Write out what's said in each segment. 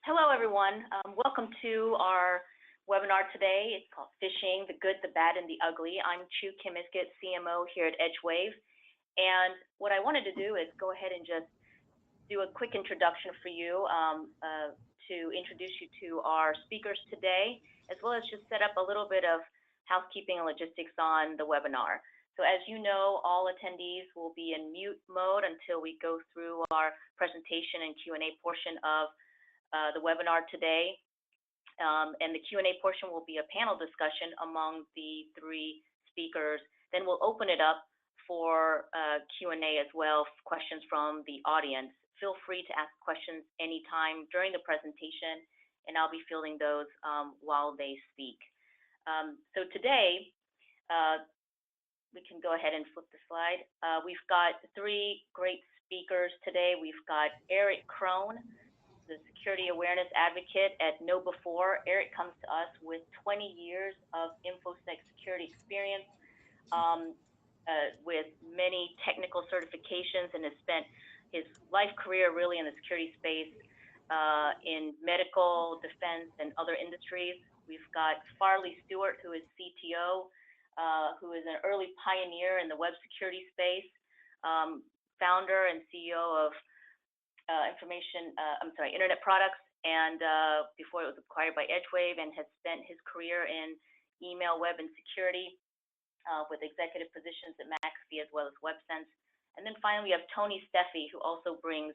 Hello, everyone. Welcome to our webinar today. It's called Phishing, the Good, the Bad, and the Ugly. I'm Chu Kim Iskett, CMO here at EdgeWave. And what I wanted to do is go ahead and just do a quick introduction for you to introduce you to our speakers today, as well as just set up a little bit of housekeeping and logistics on the webinar. So as you know, all attendees will be in mute mode until we go through our presentation and Q&A portion of the webinar today. And the Q&A portion will be a panel discussion among the three speakers. Then we'll open it up for Q&A as well, questions from the audience. Feel free to ask questions anytime during the presentation, and I'll be fielding those while they speak. So today, we can go ahead and flip the slide. We've got three great speakers today. We've got Erich Kron, the security awareness advocate at KnowBe4. Erich comes to us with 20 years of InfoSec security experience with many technical certifications, and has spent his life career really in the security space in medical, defense, and other industries. We've got Farley Stewart, who is CTO, who is an early pioneer in the web security space, founder and CEO of Internet Products, and before it was acquired by EdgeWave, and has spent his career in email, web, and security with executive positions at McAfee as well as WebSense. And then finally, we have Tony Steffe, who also brings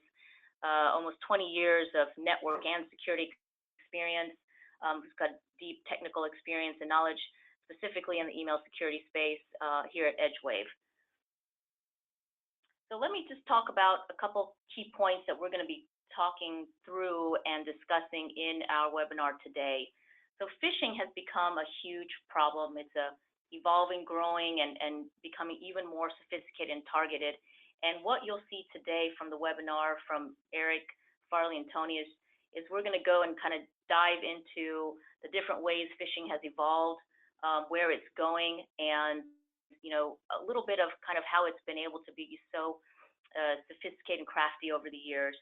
almost 20 years of network and security experience, who's got deep technical experience and knowledge, specifically in the email security space here at EdgeWave. So let me just talk about a couple key points that we're going to be talking through and discussing in our webinar today. So phishing has become a huge problem. It's evolving, growing, and becoming even more sophisticated and targeted. And what you'll see today from the webinar from Erich, Farley, and Tony is we're going to go and kind of dive into the different ways phishing has evolved, where it's going, and a little bit of kind of how it's been able to be so sophisticated and crafty over the years.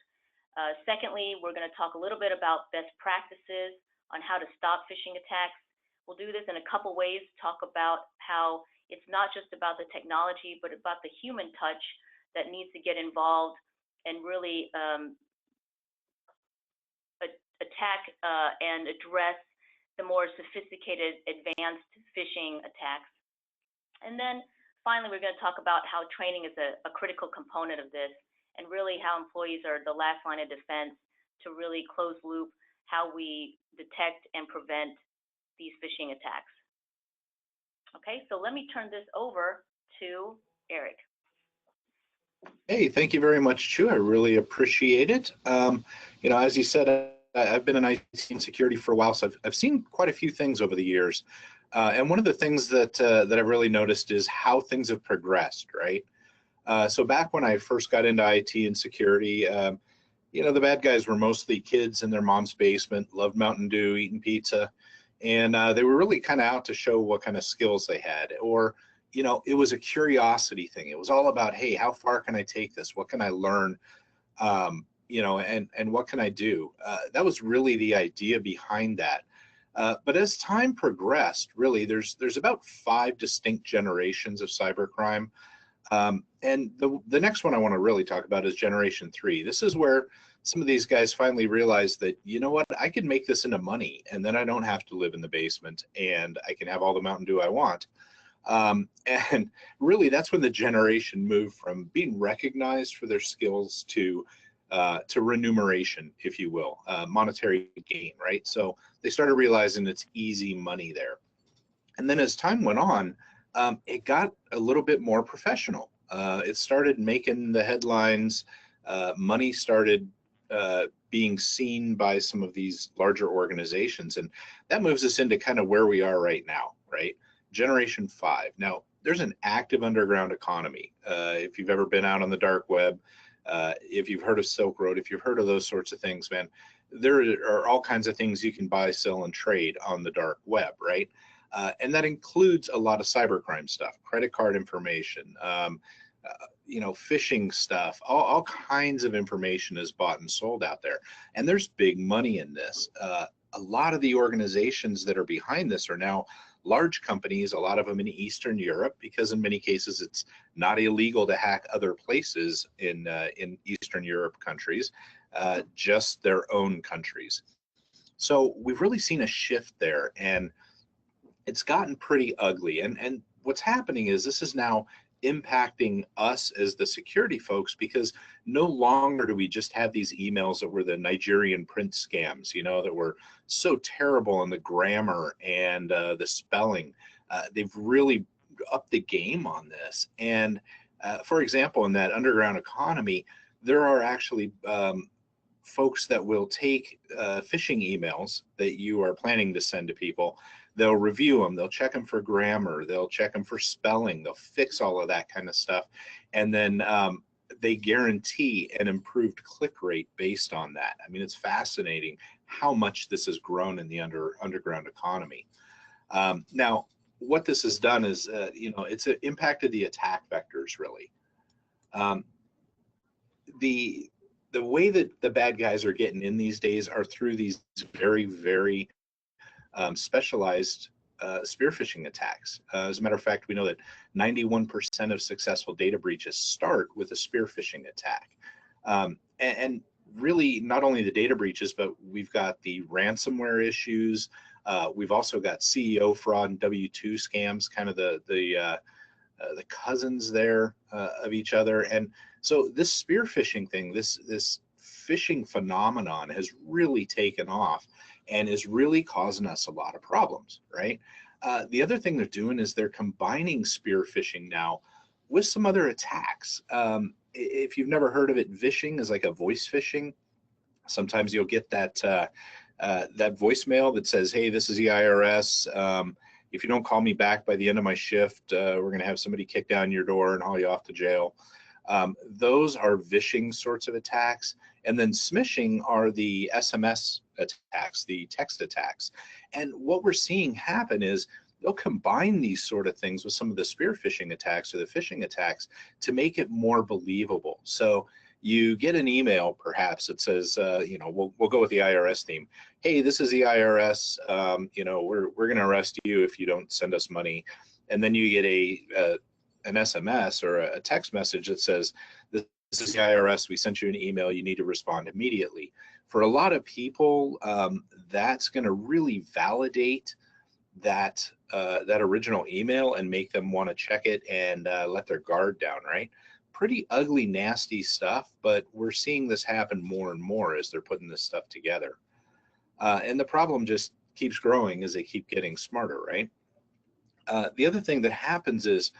Secondly, we're going to talk a little bit about best practices on how to stop phishing attacks. We'll do this in a couple ways, talk about how it's not just about the technology, but about the human touch that needs to get involved and really attack and address the more sophisticated, advanced phishing attacks. And then finally, we're going to talk about how training is a critical component of this, and really how employees are the last line of defense to really close loop how we detect and prevent these phishing attacks. Okay, so let me turn this over to Erich. Hey, thank you very much, Chu. I really appreciate it. As you said, I've been in IT and security for a while, so I've seen quite a few things over the years. And one of the things that I've really noticed is how things have progressed, right? So back when I first got into IT and security, the bad guys were mostly kids in their mom's basement, loved Mountain Dew, eating pizza, and they were really kind of out to show what kind of skills they had. Or, it was a curiosity thing. It was all about, hey, how far can I take this? What can I learn? And what can I do? That was really the idea behind that. But as time progressed, really, there's about 5 distinct generations of cybercrime. And the next one I want to really talk about is Generation 3. This is where some of these guys finally realized that, you know what, I can make this into money, and then I don't have to live in the basement, and I can have all the Mountain Dew I want. And really, that's when the generation moved from being recognized for their skills to remuneration, if you will, monetary gain, right? So they started realizing it's easy money there. And then as time went on, it got a little bit more professional. It started making the headlines. Money started being seen by some of these larger organizations. And that moves us into kind of where we are right now, right? Generation 5. Now, there's an active underground economy. If you've ever been out on the dark web, if you've heard of Silk Road, if you've heard of those sorts of things, man, there are all kinds of things you can buy, sell, and trade on the dark web, right? And that includes a lot of cybercrime stuff, credit card information, phishing stuff, all kinds of information is bought and sold out there. And there's big money in this. A lot of the organizations that are behind this are now large companies, a lot of them in Eastern Europe, because in many cases it's not illegal to hack other places in Eastern Europe countries, just their own countries. So we've really seen a shift there, and it's gotten pretty ugly. And what's happening is this is now impacting us as the security folks, because no longer do we just have these emails that were the Nigerian print scams, that were so terrible in the grammar and the spelling. They've really upped the game on this. And for example, in that underground economy, there are actually folks that will take phishing emails that you are planning to send to people. They'll review them, they'll check them for grammar, they'll check them for spelling, they'll fix all of that kind of stuff. And then they guarantee an improved click rate based on that. I mean, it's fascinating how much this has grown in the underground economy. Now, what this has done is, it's impacted the attack vectors, really. The way that the bad guys are getting in these days are through these very, very specialized spear phishing attacks. As a matter of fact, we know that 91% of successful data breaches start with a spear phishing attack. And really, not only the data breaches, but we've got the ransomware issues. We've also got CEO fraud and W-2 scams, kind of the cousins there of each other. And so this spear phishing thing, this phishing phenomenon has really taken off and is really causing us a lot of problems, right? The other thing they're doing is they're combining spear phishing now with some other attacks. If you've never heard of it, phishing is like a voice phishing. Sometimes you'll get that that voicemail that says, "Hey, this is the IRS. If you don't call me back by the end of my shift, we're going to have somebody kick down your door and haul you off to jail." Those are phishing sorts of attacks. And then smishing are the SMS attacks, the text attacks. And what we're seeing happen is they'll combine these sort of things with some of the spear phishing attacks or the phishing attacks to make it more believable. So you get an email perhaps that says, we'll go with the IRS theme. "Hey, this is the IRS. We're going to arrest you if you don't send us money." And then you get an SMS or a text message that says, "This is the IRS. We sent you an email. You need to respond immediately." For a lot of people, that's going to really validate that original email and make them want to check it and let their guard down, right? Pretty ugly, nasty stuff, but we're seeing this happen more and more as they're putting this stuff together. And the problem just keeps growing as they keep getting smarter, right? The other thing that happens is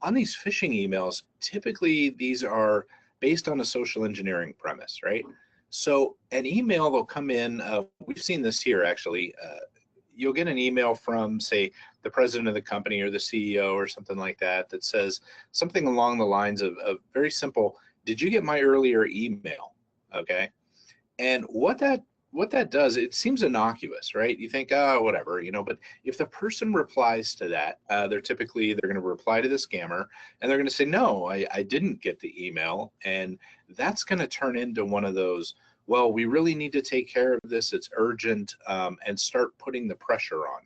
on these phishing emails, typically these are based on a social engineering premise, right? So an email will come in, we've seen this here actually, you'll get an email from, say, the president of the company or the CEO or something like that that says something along the lines of very simple, "Did you get my earlier email?" Okay. And what that does, it seems innocuous, right? You think, oh, whatever, but if the person replies to that, they're going to reply to the scammer and they're going to say, "No, I didn't get the email." And that's going to turn into one of those, "Well, we really need to take care of this. It's urgent," and start putting the pressure on.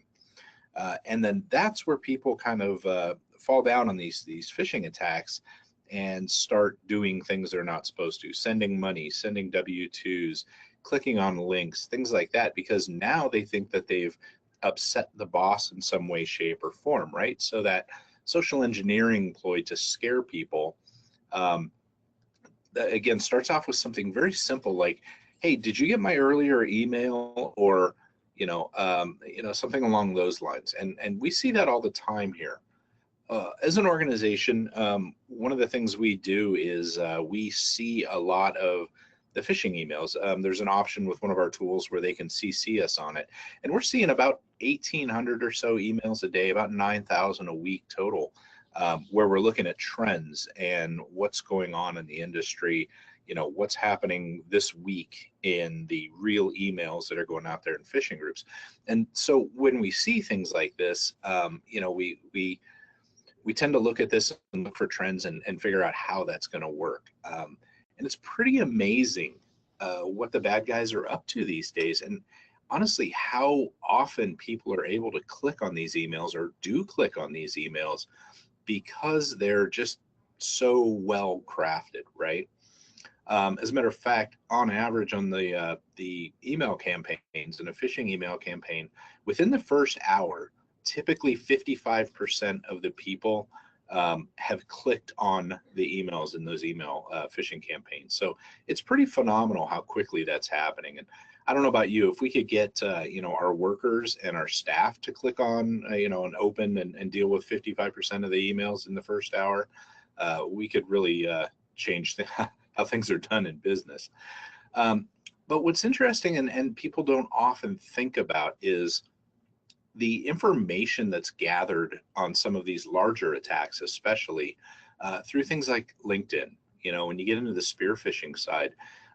And then that's where people kind of fall down on these phishing attacks and start doing things they're not supposed to, sending money, sending W-2s, clicking on links, things like that, because now they think that they've upset the boss in some way, shape, or form, right? So that social engineering ploy to scare people, again, starts off with something very simple like, "Hey, did you get my earlier email?" Or, something along those lines. And we see that all the time here. As an organization, one of the things we do is we see a lot of the phishing emails. There's an option with one of our tools where they can CC us on it. And we're seeing about 1,800 or so emails a day, about 9,000 a week total, where we're looking at trends and what's going on in the industry, what's happening this week in the real emails that are going out there in phishing groups. And so when we see things like this, we tend to look at this and look for trends and figure out how that's going to work. And it's pretty amazing what the bad guys are up to these days. And honestly, how often people are able to click on these emails or do click on these emails because they're just so well crafted, right? As a matter of fact, on average on the email campaigns and a phishing email campaign, within the first hour, typically 55% of the people have clicked on the emails in those email phishing campaigns. So it's pretty phenomenal how quickly that's happening. And I don't know about you, if we could get our workers and our staff to click on and open and deal with 55% of the emails in the first hour, we could really change how things are done in business. But what's interesting and people don't often think about is the information that's gathered on some of these larger attacks, especially through things like LinkedIn. When you get into the spear phishing side,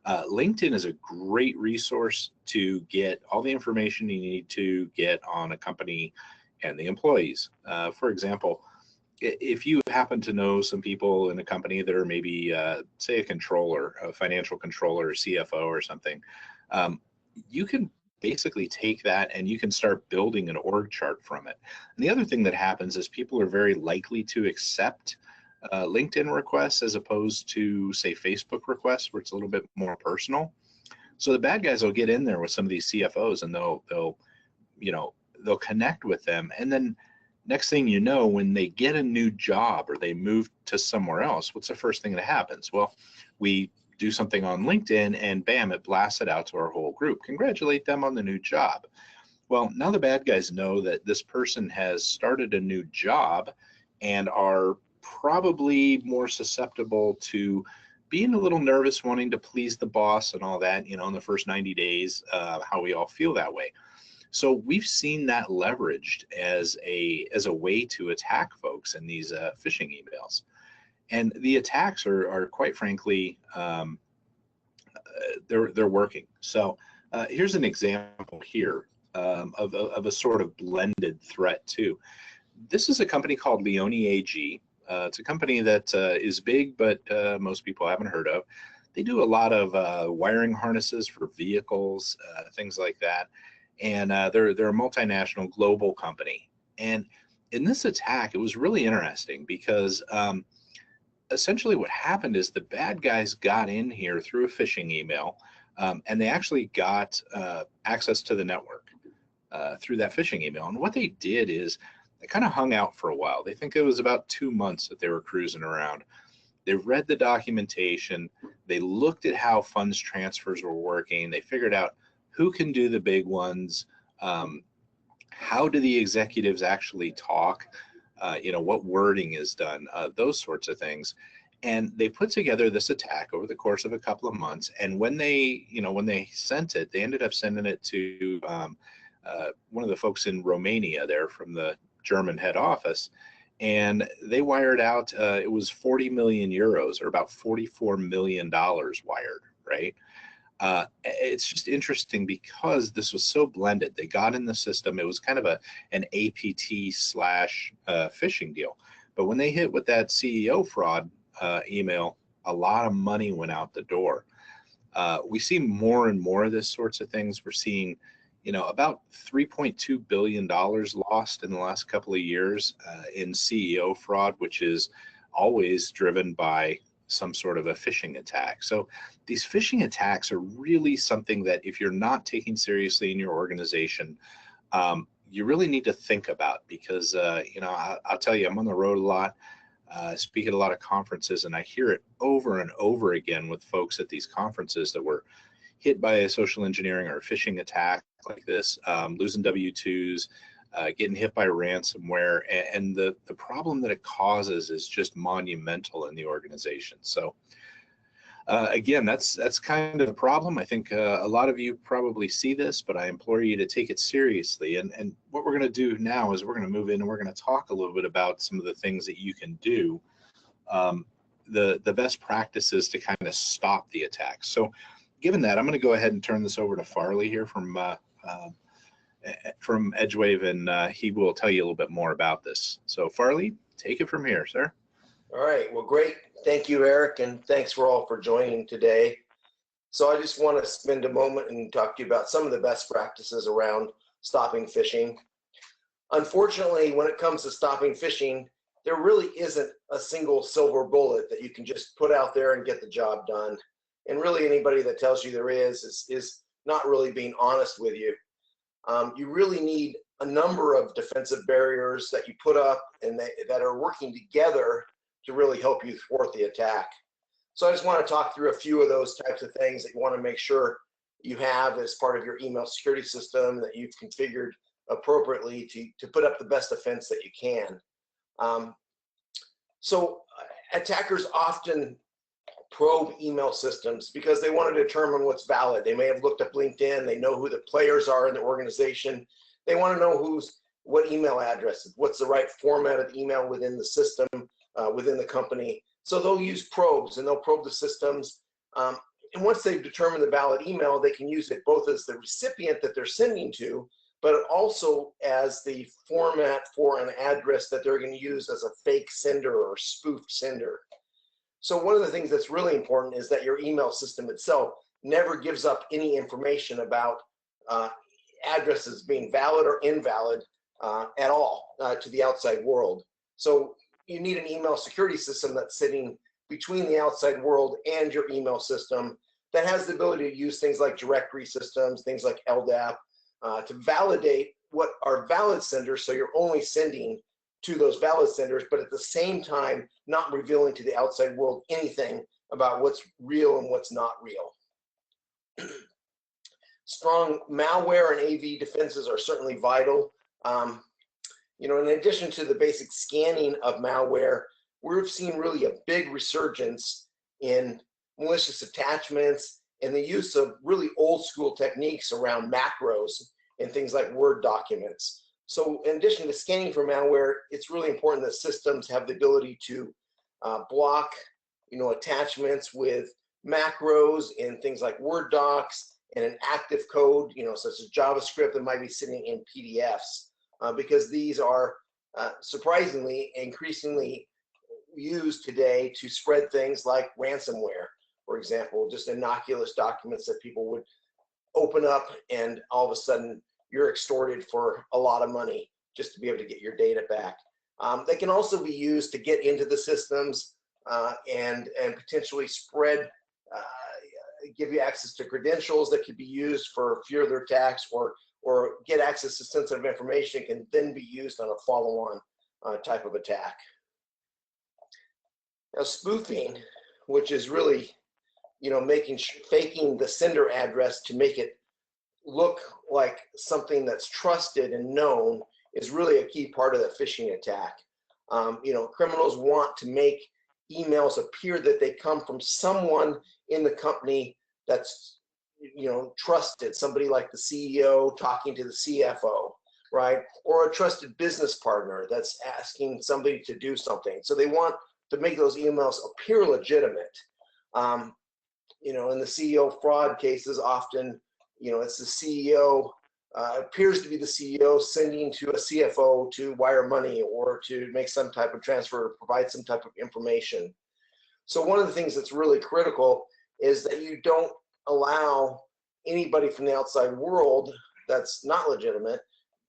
LinkedIn is a great resource to get all the information you need to get on a company and the employees. For example, if you happen to know some people in a company that are maybe, say, a controller, a financial controller, CFO or something, you can basically take that and you can start building an org chart from it. And the other thing that happens is people are very likely to accept LinkedIn requests as opposed to, say, Facebook requests, where it's a little bit more personal. So the bad guys will get in there with some of these CFOs and they'll connect with them, and then next thing you know, when they get a new job or they move to somewhere else, what's the first thing that happens? Well, we do something on LinkedIn and bam, it blasts it out to our whole group. Congratulate them on the new job. Well, now the bad guys know that this person has started a new job and are probably more susceptible to being a little nervous, wanting to please the boss and all that, in the first 90 days, how we all feel that way. So we've seen that leveraged as a way to attack folks in these phishing emails. And the attacks are quite frankly, they're working. So here's an example here of a sort of blended threat too. This is a company called Leone AG. It's a company that is big, but most people haven't heard of. They do a lot of wiring harnesses for vehicles, things like that. And they're a multinational global company. And in this attack, it was really interesting because essentially what happened is the bad guys got in here through a phishing email, and they actually got access to the network through that phishing email. And what they did is they kind of hung out for a while. They think it was about 2 months that they were cruising around. They read the documentation. They looked at how funds transfers were working. They figured out who can do the big ones, how do the executives actually talk, what wording is done, those sorts of things. And they put together this attack over the course of a couple of months. And when they sent it, they ended up sending it to one of the folks in Romania there from the German head office. And they wired out, it was 40 million euros, or about $44 million wired, right? It's just interesting because this was so blended. They got in the system. It was kind of an APT slash phishing deal. But when they hit with that CEO fraud email, a lot of money went out the door. We see more and more of this sorts of things. We're seeing, about $3.2 billion lost in the last couple of years in CEO fraud, which is always driven by some sort of a phishing attack. So these phishing attacks are really something that if you're not taking seriously in your organization, you really need to think about, because I'll tell you, I'm on the road a lot, speak at a lot of conferences, and I hear it over and over again with folks at these conferences that were hit by a social engineering or a phishing attack like this, losing W-2s, getting hit by ransomware, and the problem that it causes is just monumental in the organization. So again, that's kind of the problem. I think a lot of you probably see this, but I implore you to take it seriously. And what we're going to do now is we're going to move in and we're going to talk a little bit about some of the things that you can do, the best practices to kind of stop the attacks. So given that, I'm going to go ahead and turn this over to Farley here from EdgeWave, and he will tell you a little bit more about this. So Farley, take it from here, sir. All right, well, great. Thank you, Eric, and thanks for all for joining today. So I just want to spend a moment and talk to you about some of the best practices around stopping phishing. Unfortunately, when it comes to stopping phishing, there really isn't a single silver bullet that you can just put out there and get the job done. And really anybody that tells you there is not really being honest with you. You really need a number of defensive barriers that you put up and that are working together to really help you thwart the attack. So I just want to talk through a few of those types of things that you want to make sure you have as part of your email security system, that you've configured appropriately to put up the best defense that you can. So attackers often probe email systems because they want to determine what's valid. They may have looked up LinkedIn, they know who the players are in the organization. They want to know what email addresses, what's the right format of the email within the system, within the company. So they'll use probes and they'll probe the systems. And once they've determined the valid email, they can use it both as the recipient that they're sending to, but also as the format for an address that they're going to use as a fake sender or spoofed sender. So one of the things that's really important is that your email system itself never gives up any information about addresses being valid or invalid at all to the outside world. So you need an email security system that's sitting between the outside world and your email system that has the ability to use things like directory systems, things like LDAP, to validate what are valid senders, so you're only sending to those valid senders, but at the same time not revealing to the outside world anything about what's real and what's not real. Strong malware and AV defenses are certainly vital. In addition to the basic scanning of malware, we've seen really a big resurgence in malicious attachments and the use of really old school techniques around macros and things like Word documents. So in addition to scanning for malware, it's really important that systems have the ability to block, attachments with macros and things like Word docs and an active code, such as JavaScript that might be sitting in PDFs, because these are surprisingly increasingly used today to spread things like ransomware, for example, just innocuous documents that people would open up and all of a sudden you're extorted for a lot of money just to be able to get your data back. They can also be used to get into the systems and potentially spread, give you access to credentials that could be used for further attacks, or get access to sensitive information can then be used on a follow-on type of attack. Now, spoofing, which is really, faking the sender address to make it look like something that's trusted and known, is really a key part of the phishing attack. Criminals want to make emails appear that they come from someone in the company that's trusted, somebody like the CEO talking to the CFO, right? Or a trusted business partner that's asking somebody to do something. So they want to make those emails appear legitimate. In the CEO fraud cases, often, it's the CEO, appears to be the CEO sending to a CFO to wire money or to make some type of transfer or provide some type of information. So one of the things that's really critical is that you don't allow anybody from the outside world that's not legitimate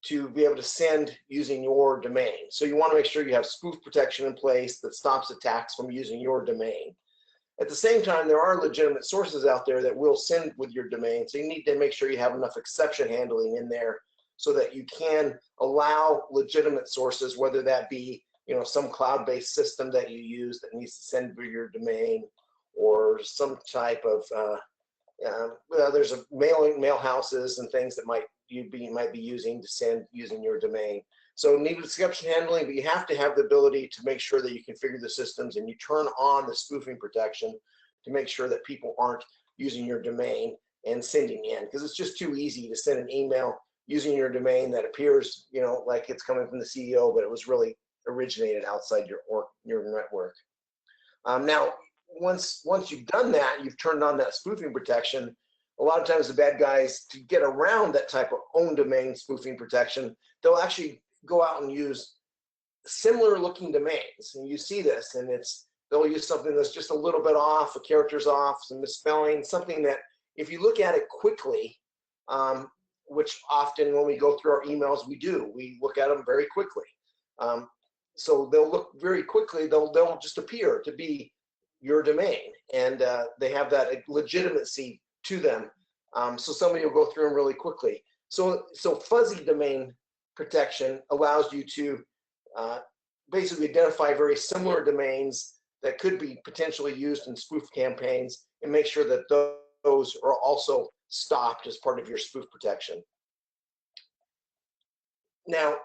to be able to send using your domain. So you want to make sure you have spoof protection in place that stops attacks from using your domain. At the same time, there are legitimate sources out there that will send with your domain, so you need to make sure you have enough exception handling in there so that you can allow legitimate sources, whether that be some cloud-based system that you use that needs to send with your domain, or some type of there's a mail houses and things that might be using to send using your domain. So needed exception handling, but you have to have the ability to make sure that you configure the systems and you turn on the spoofing protection to make sure that people aren't using your domain and sending in, because it's just too easy to send an email using your domain that appears, like it's coming from the CEO, but it was really originated outside your network. Now, once you've done that, you've turned on that spoofing protection. A lot of times the bad guys, to get around that type of own domain spoofing protection, they'll actually go out and use similar looking domains, and you see this, and they'll use something that's just a little bit off, a character's off, some misspelling, something that if you look at it quickly, which often when we go through our emails, we look at them very quickly. So they'll look very quickly, they'll just appear to be your domain, and they have that legitimacy to them. So somebody will go through them really quickly. So fuzzy domain protection allows you to basically identify very similar domains that could be potentially used in spoof campaigns and make sure that those are also stopped as part of your spoof protection. Now,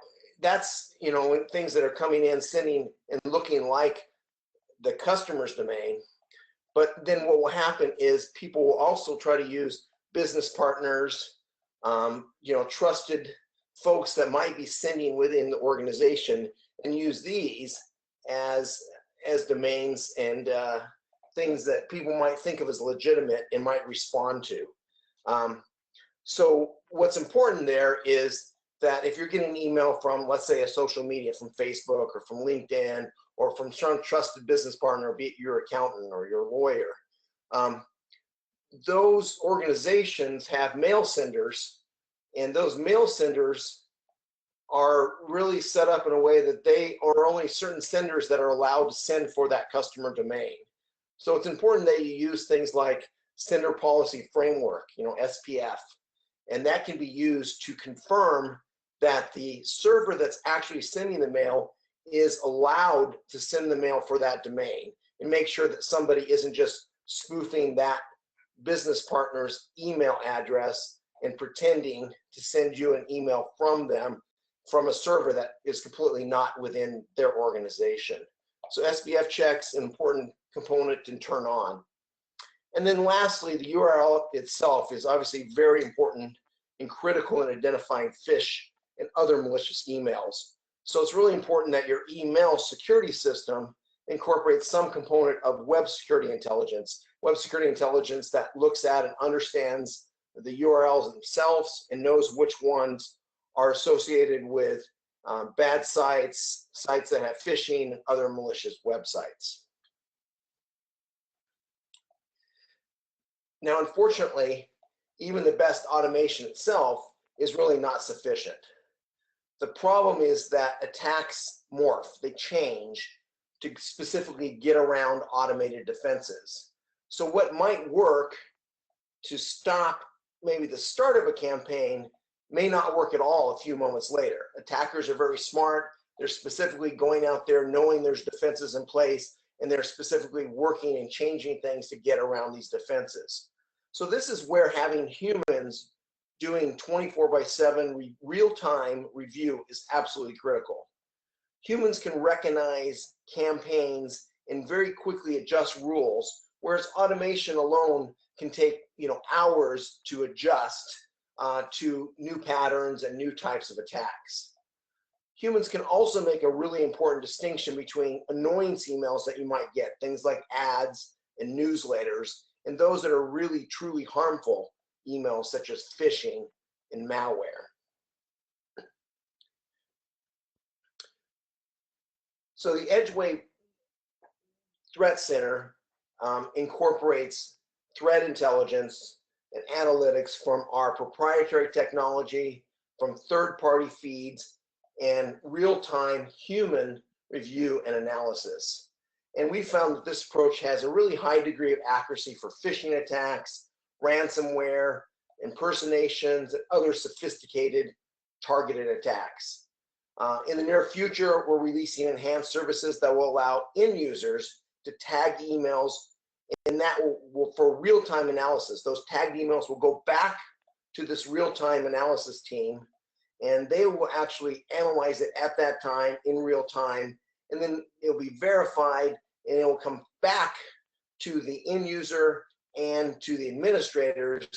that's, when things that are coming in, sending and looking like the customer's domain. But then what will happen is people will also try to use business partners, trusted folks that might be sending within the organization, and use these as domains and things that people might think of as legitimate and might respond to. So what's important there is that if you're getting an email from, let's say, a social media, from Facebook or from LinkedIn or from some trusted business partner, be it your accountant or your lawyer, those organizations have mail senders, and those mail senders are really set up in a way that they are only certain senders that are allowed to send for that customer domain. So it's important that you use things like Sender Policy Framework, SPF, and that can be used to confirm that the server that's actually sending the mail is allowed to send the mail for that domain, and make sure that somebody isn't just spoofing that business partner's email address and pretending to send you an email from them from a server that is completely not within their organization. So SPF checks an important component to turn on. And then lastly, the URL itself is obviously very important and critical in identifying phish and other malicious emails. So it's really important that your email security system incorporates some component of web security intelligence that looks at and understands the URLs themselves and knows which ones are associated with bad sites, sites that have phishing, and other malicious websites. Now, unfortunately, even the best automation itself is really not sufficient. The problem is that attacks morph, they change to specifically get around automated defenses. So what might work to stop maybe the start of a campaign may not work at all a few moments later. Attackers are very smart. They're specifically going out there knowing there's defenses in place, and they're specifically working and changing things to get around these defenses. So this is where having humans doing 24/7 real-time review is absolutely critical. Humans can recognize campaigns and very quickly adjust rules, whereas automation alone can take hours to adjust to new patterns and new types of attacks. Humans can also make a really important distinction between annoyance emails that you might get, things like ads and newsletters, and those that are really truly harmful emails such as phishing and malware. So the EdgeWave Threat Center incorporates threat intelligence and analytics from our proprietary technology, from third-party feeds, and real-time human review and analysis. And we found that this approach has a really high degree of accuracy for phishing attacks, ransomware, impersonations, and other sophisticated targeted attacks. In the near future, we're releasing enhanced services that will allow end users to tag emails, and that will for real-time analysis. Those tagged emails will go back to this real-time analysis team, and they will actually analyze it at that time in real time, and then it'll be verified, and it will come back to the end user and to the administrators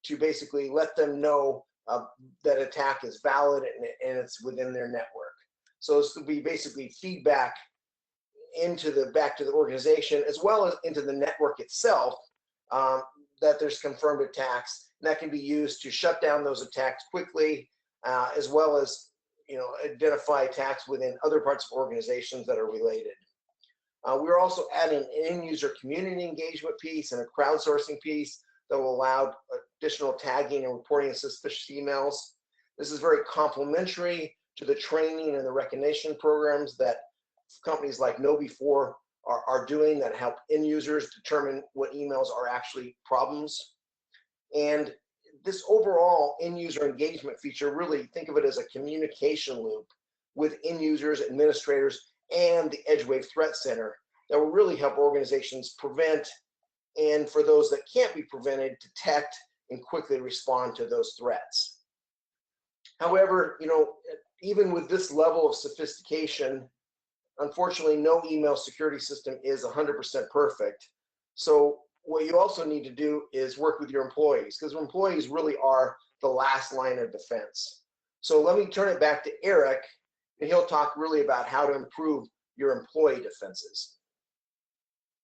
to basically let them know that attack is valid and it's within their network. So this will be basically feedback back to the organization, as well as into the network itself, that there's confirmed attacks, and that can be used to shut down those attacks quickly, as well as identify attacks within other parts of organizations that are related. We're also adding an end user community engagement piece and a crowdsourcing piece that will allow additional tagging and reporting of suspicious emails. This is very complementary to the training and the recognition programs that companies like KnowBe4 are doing that help end users determine what emails are actually problems. And this overall end user engagement feature, really think of it as a communication loop with end users, administrators, and the EdgeWave Threat Center that will really help organizations prevent, and for those that can't be prevented, detect and quickly respond to those threats. However, even with this level of sophistication, unfortunately, no email security system is 100% perfect. So what you also need to do is work with your employees, because employees really are the last line of defense. So let me turn it back to Erich, and he'll talk really about how to improve your employee defenses.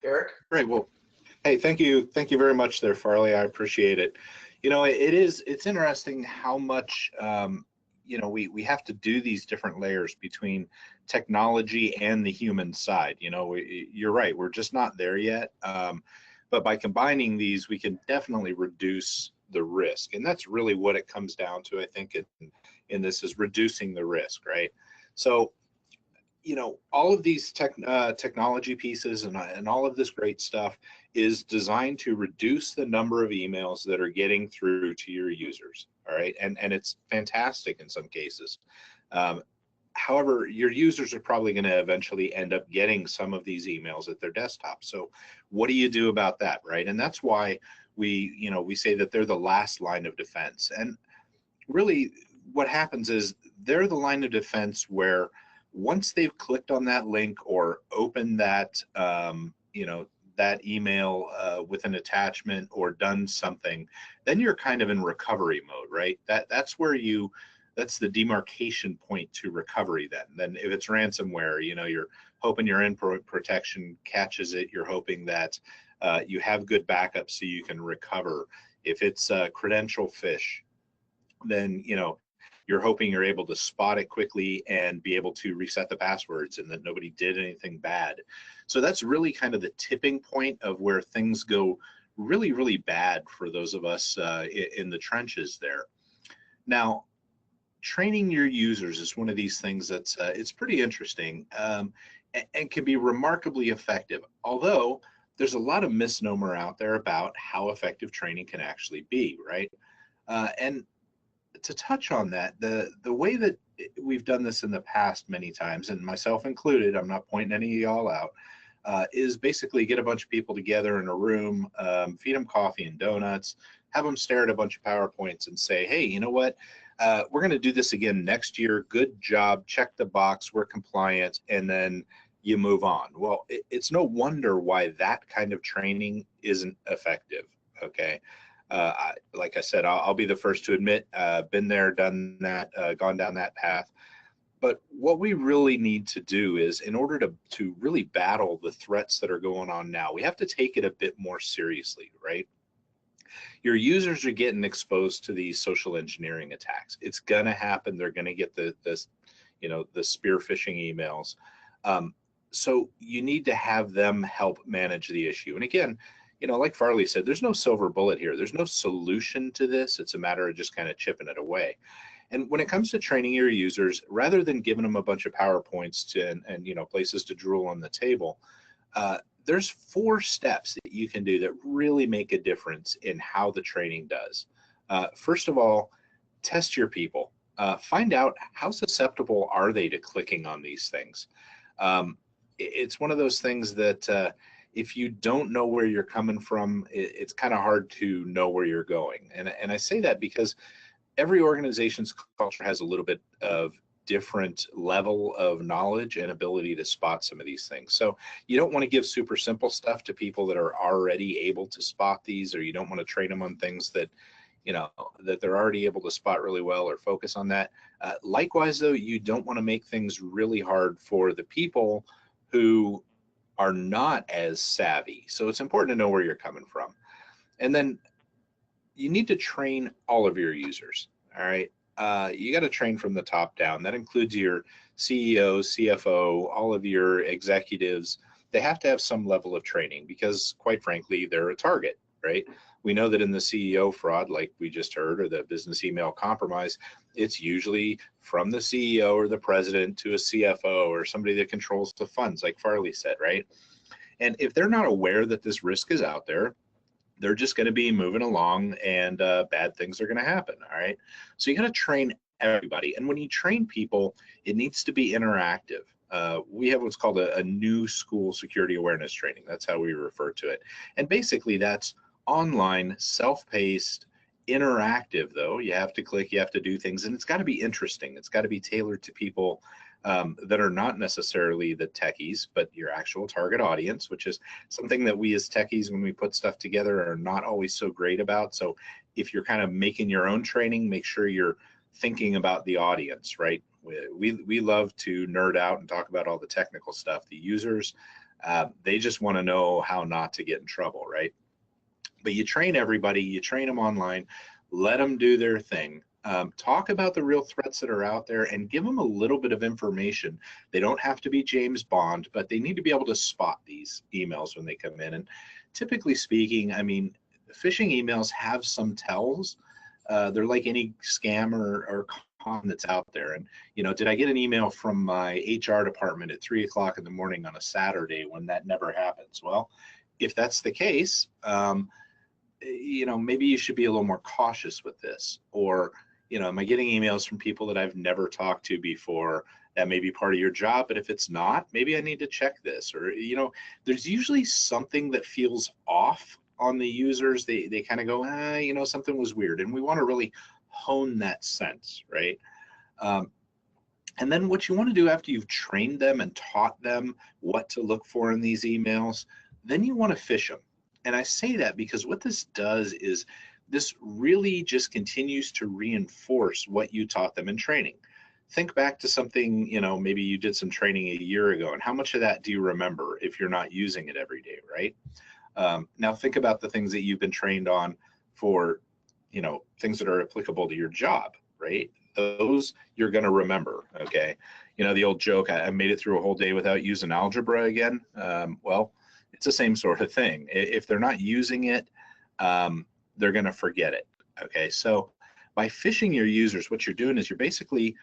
Erich? Great. Well, hey, thank you very much there, Farley. I appreciate it. It's interesting how much we have to do these different layers between technology and the human side. You're right, we're just not there yet. But by combining these, we can definitely reduce the risk. And that's really what it comes down to, I think, in this is reducing the risk, right? So, all of these technology pieces and all of this great stuff is designed to reduce the number of emails that are getting through to your users, all right? And it's fantastic in some cases. However, your users are probably going to eventually end up getting some of these emails at their desktop. So what do you do about that, right? And that's why we say that they're the last line of defense. And really what happens is they're the line of defense where once they've clicked on that link or opened that, that email with an attachment or done something, then you're kind of in recovery mode, right? That's the demarcation point to recovery. Then if it's ransomware, you're hoping your endpoint protection catches it. You're hoping that you have good backup so you can recover. If it's credential phish, then you're hoping you're able to spot it quickly and be able to reset the passwords and that nobody did anything bad. So that's really kind of the tipping point of where things go really, really bad for those of us in the trenches there. Now, training your users is one of these things that's it's pretty interesting and can be remarkably effective, although there's a lot of misnomer out there about how effective training can actually be, right? And to touch on that, the way that we've done this in the past many times, and myself included, I'm not pointing any of y'all out, is basically get a bunch of people together in a room, feed them coffee and donuts, have them stare at a bunch of PowerPoints and say, hey, you know what? We're going to do this again next year. Good job. Check the box. We're compliant. And then you move on. Well, it's no wonder why that kind of training isn't effective. Okay. Like I said, I'll be the first to admit, been there, done that, gone down that path. But what we really need to do is, in order to really battle the threats that are going on now, we have to take it a bit more seriously, right? Your users are getting exposed to these social engineering attacks. It's going to happen. They're going to get the spear phishing emails. So you need to have them help manage the issue. And again, like Farley said, there's no silver bullet here. There's no solution to this. It's a matter of just kind of chipping it away. And when it comes to training your users, rather than giving them a bunch of PowerPoints and places to drool on the table, there's 4 steps that you can do that really make a difference in how the training does. First of all, test your people. Find out how susceptible are they to clicking on these things. It's one of those things that if you don't know where you're coming from, it's kind of hard to know where you're going. And I say that because every organization's culture has a little bit of different level of knowledge and ability to spot some of these things. So you don't want to give super simple stuff to people that are already able to spot these, or you don't want to train them on things that that they're already able to spot really well or focus on that. Likewise, though, you don't want to make things really hard for the people who are not as savvy. So it's important to know where you're coming from. And then you need to train all of your users, all right? you got to train from the top down. That includes your CEO, CFO, all of your executives. They have to have some level of training because, quite frankly, they're a target, right? We know that in the CEO fraud, like we just heard, or the business email compromise, it's usually from the CEO or the president to a CFO or somebody that controls the funds, like Farley said, right? And if they're not aware that this risk is out there, they're just going to be moving along and bad things are going to happen. All right. So you got to train everybody. And when you train people, it needs to be interactive. We have what's called a new school security awareness training. That's how we refer to it. And basically that's online, self-paced, interactive though. You have to click, you have to do things, and it's got to be interesting. It's got to be tailored to people that are not necessarily the techies, but your actual target audience, which is something that we as techies, when we put stuff together, are not always so great about. So if you're kind of making your own training, make sure you're thinking about the audience, right? We love to nerd out and talk about all the technical stuff. The users, they just want to know how not to get in trouble, right? But you train everybody, you train them online, let them do their thing. Talk about the real threats that are out there and give them a little bit of information. They don't have to be James Bond, but they need to be able to spot these emails when they come in. And typically speaking, I mean, phishing emails have some tells. They're like any scam or con that's out there. And, you know, did I get an email from my HR department at 3 o'clock in the morning on a Saturday when that never happens? Well, if that's the case, you know, maybe you should be a little more cautious with this. Or, you know, am I getting emails from people that I've never talked to before? That may be part of your job, but if it's not, maybe I need to check this. Or, you know, there's usually something that feels off on the users. They kind of go, you know, something was weird. And we want to really hone that sense, right? And then what you want to do after you've trained them and taught them what to look for in these emails, then you want to phish them. And I say that because what this does is this really just continues to reinforce what you taught them in training. Think back to something, you know, maybe you did some training a year ago, and how much of that do you remember if you're not using it every day, right? Now think about the things that you've been trained on for, you know, things that are applicable to your job, right? Those you're going to remember, okay? You know, the old joke, I made it through a whole day without using algebra again. Well, it's the same sort of thing. If they're not using it, they're going to forget it. Okay, so by phishing your users, what you're doing is you're basically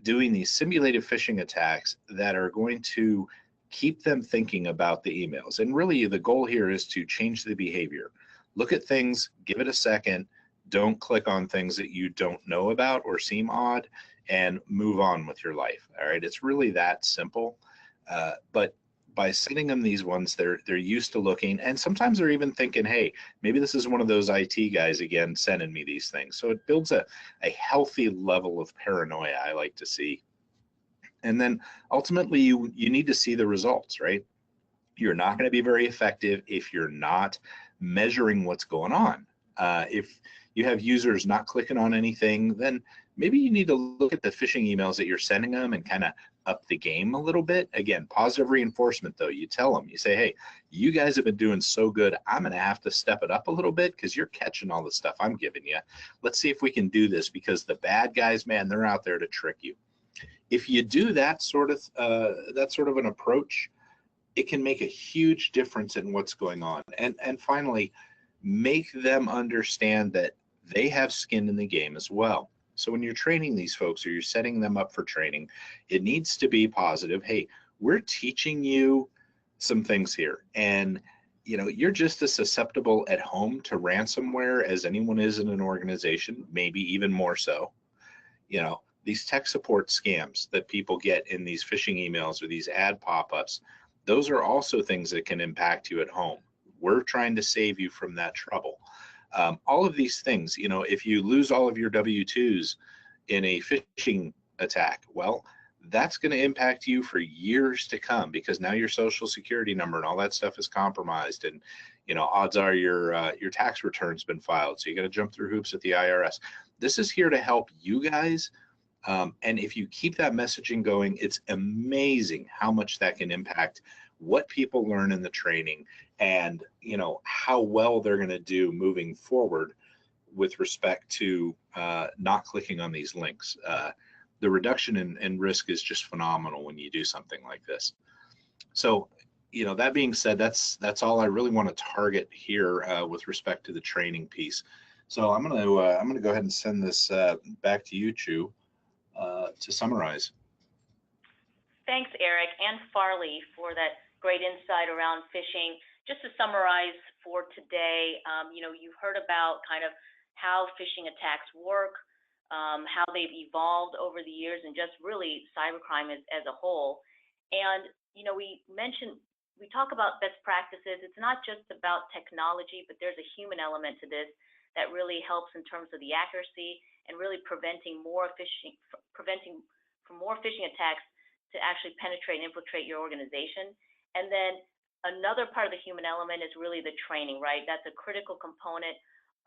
doing these simulated phishing attacks that are going to keep them thinking about the emails. And really, the goal here is to change the behavior. Look at things, give it a second, don't click on things that you don't know about or seem odd, and move on with your life. All right, it's really that simple. But by sending them these ones, they're used to looking, and sometimes they're even thinking, hey, maybe this is one of those IT guys again sending me these things. So it builds a healthy level of paranoia, I like to see. And then ultimately you need to see the results, right? You're not going to be very effective if you're not measuring what's going on. If you have users not clicking on anything, then maybe you need to look at the phishing emails that you're sending them and kind of up the game a little bit. Again, positive reinforcement though. You tell them, you say, hey, you guys have been doing so good, I'm going to have to step it up a little bit because you're catching all the stuff I'm giving you. Let's see if we can do this, because the bad guys, man, they're out there to trick you. If you do that sort of an approach, it can make a huge difference in what's going on. And finally, make them understand that they have skin in the game as well. So when you're training these folks or you're setting them up for training, it needs to be positive. Hey, we're teaching you some things here, and you know, you're just as susceptible at home to ransomware as anyone is in an organization, maybe even more so. You know, these tech support scams that people get in these phishing emails or these ad pop-ups, those are also things that can impact you at home. We're trying to save you from that trouble. All of these things, you know, if you lose all of your W-2s in a phishing attack, well, that's going to impact you for years to come, because now your social security number and all that stuff is compromised, and you know, odds are your tax return's been filed, so you got to jump through hoops at the IRS. This is here to help you guys, and if you keep that messaging going, it's amazing how much that can impact what people learn in the training, and you know, how well they're going to do moving forward with respect to not clicking on these links. The reduction in risk is just phenomenal when you do something like this. So, you know, that being said, that's all I really want to target here with respect to the training piece. So I'm gonna go ahead and send this back to you, Chu, to summarize. Thanks, Erich and Farley, for that great insight around phishing. Just to summarize for today, you know, you've heard about kind of how phishing attacks work, how they've evolved over the years, and just really cybercrime as a whole. And, you know, we talk about best practices. It's not just about technology, but there's a human element to this that really helps in terms of the accuracy and really preventing more phishing attacks to actually penetrate and infiltrate your organization. And then another part of the human element is really the training, right? That's a critical component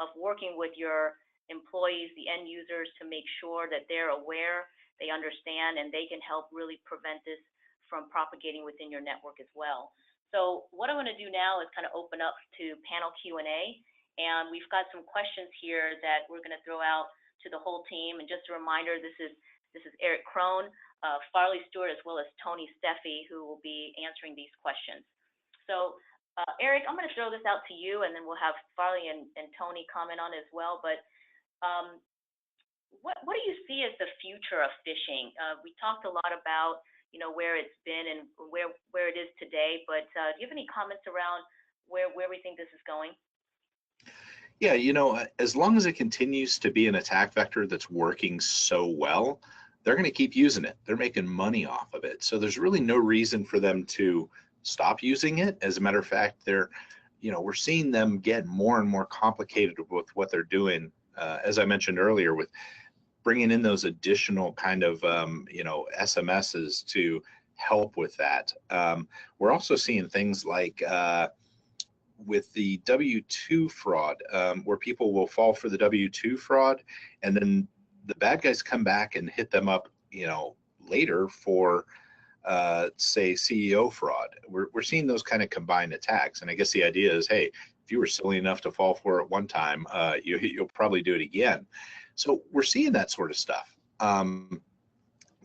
of working with your employees, the end users, to make sure that they're aware, they understand, and they can help really prevent this from propagating within your network as well. So what I'm going to do now is kind of open up to panel Q&A, and we've got some questions here that we're going to throw out to the whole team. And just a reminder, this is Erich Kron, Farley, Stewart, as well as Tony Steffe, who will be answering these questions. So Erich, I'm going to throw this out to you, and then we'll have Farley and Tony comment on it as well. But what do you see as the future of phishing? We talked a lot about, you know, where it's been and where it is today, but do you have any comments around where we think this is going? Yeah, you know, as long as it continues to be an attack vector that's working so well, they're going to keep using it. They're making money off of it. So there's really no reason for them to stop using it. As a matter of fact, we're seeing them get more and more complicated with what they're doing. As I mentioned earlier, with bringing in those additional kind of, SMSs to help with that. We're also seeing things like with the W-2 fraud, where people will fall for the W-2 fraud, and then the bad guys come back and hit them up, you know, later for, say, CEO fraud. We're seeing those kind of combined attacks, and I guess the idea is, hey, if you were silly enough to fall for it one time, you'll probably do it again. So we're seeing that sort of stuff.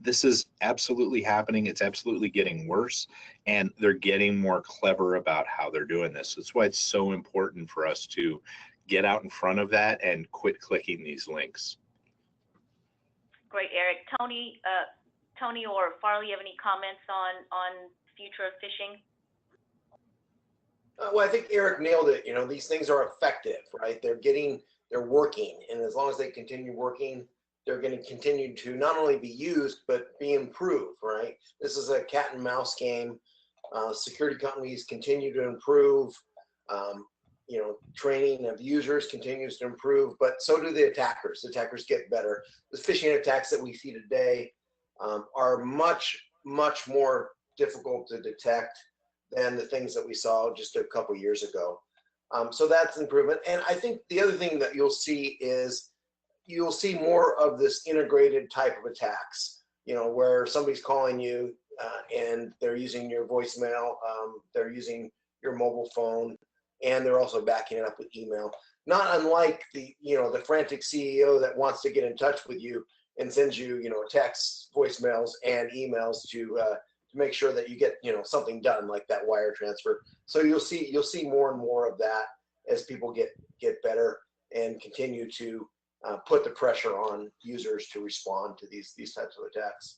This is absolutely happening. It's absolutely getting worse, and they're getting more clever about how they're doing this. That's why it's so important for us to get out in front of that and quit clicking these links. Great, Erich. Tony or Farley, you have any comments on future of phishing? Well, I think Erich nailed it. You know, these things are effective, right? They're working, and as long as they continue working, they're going to continue to not only be used, but be improved, right? This is a cat and mouse game. Security companies continue to improve. Training of users continues to improve, but so do the attackers. The attackers get better. The phishing attacks that we see today are much, much more difficult to detect than the things that we saw just a couple years ago. So that's improvement. And I think the other thing that you'll see is you'll see more of this integrated type of attacks, you know, where somebody's calling you and they're using your voicemail, they're using your mobile phone, and they're also backing it up with email. Not unlike the frantic CEO that wants to get in touch with you and sends you, texts, voicemails, and emails to make sure that you get, something done, like that wire transfer. So you'll see more and more of that as people get better and continue to put the pressure on users to respond to these types of attacks.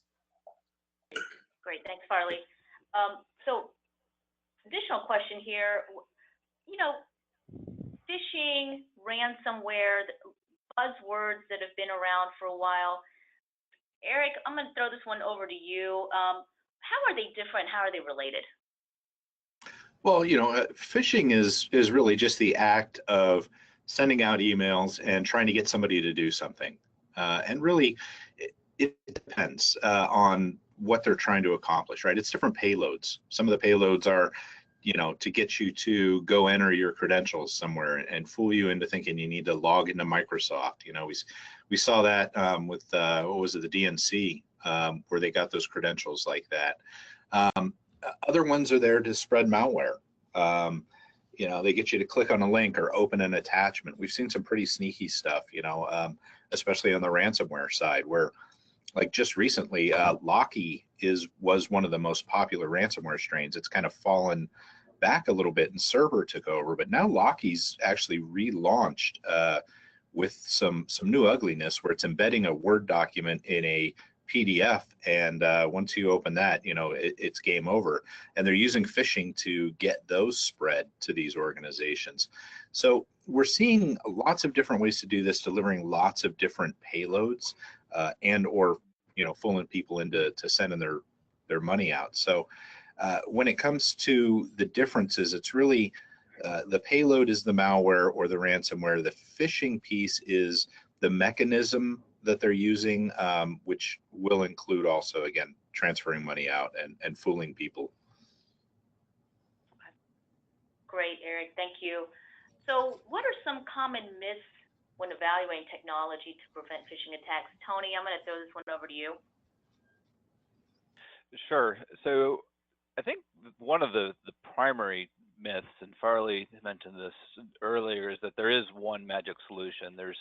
Great, thanks, Farley. So additional question here, phishing, ransomware, buzzwords that have been around for a while. Erich, I'm going to throw this one over to you. How are they different? How are they related? Well, phishing is really just the act of sending out emails and trying to get somebody to do something. And really, it depends on what they're trying to accomplish, right? It's different payloads. Some of the payloads are, to get you to go enter your credentials somewhere and fool you into thinking you need to log into Microsoft. We saw that with, what was it, the DNC, where they got those credentials like that. Other ones are there to spread malware. You know, they get you to click on a link or open an attachment. We've seen some pretty sneaky stuff, you know, especially on the ransomware side, where like just recently, Locky was one of the most popular ransomware strains. It's kind of fallen back a little bit and Server took over, but now Locky's actually relaunched with some new ugliness where it's embedding a Word document in a PDF, and once you open that, you know, it's game over. And they're using phishing to get those spread to these organizations. So we're seeing lots of different ways to do this, delivering lots of different payloads and or, you know, fooling people into sending their money out. So when it comes to the differences, it's really the payload is the malware or the ransomware. The phishing piece is the mechanism that they're using, which will include also, again, transferring money out and fooling people. Great, Eric, thank you. So what are some common myths when evaluating technology to prevent phishing attacks? Tony, I'm going to throw this one over to you. Sure. So I think one of the primary myths, and Farley mentioned this earlier, is that there is one magic solution. There's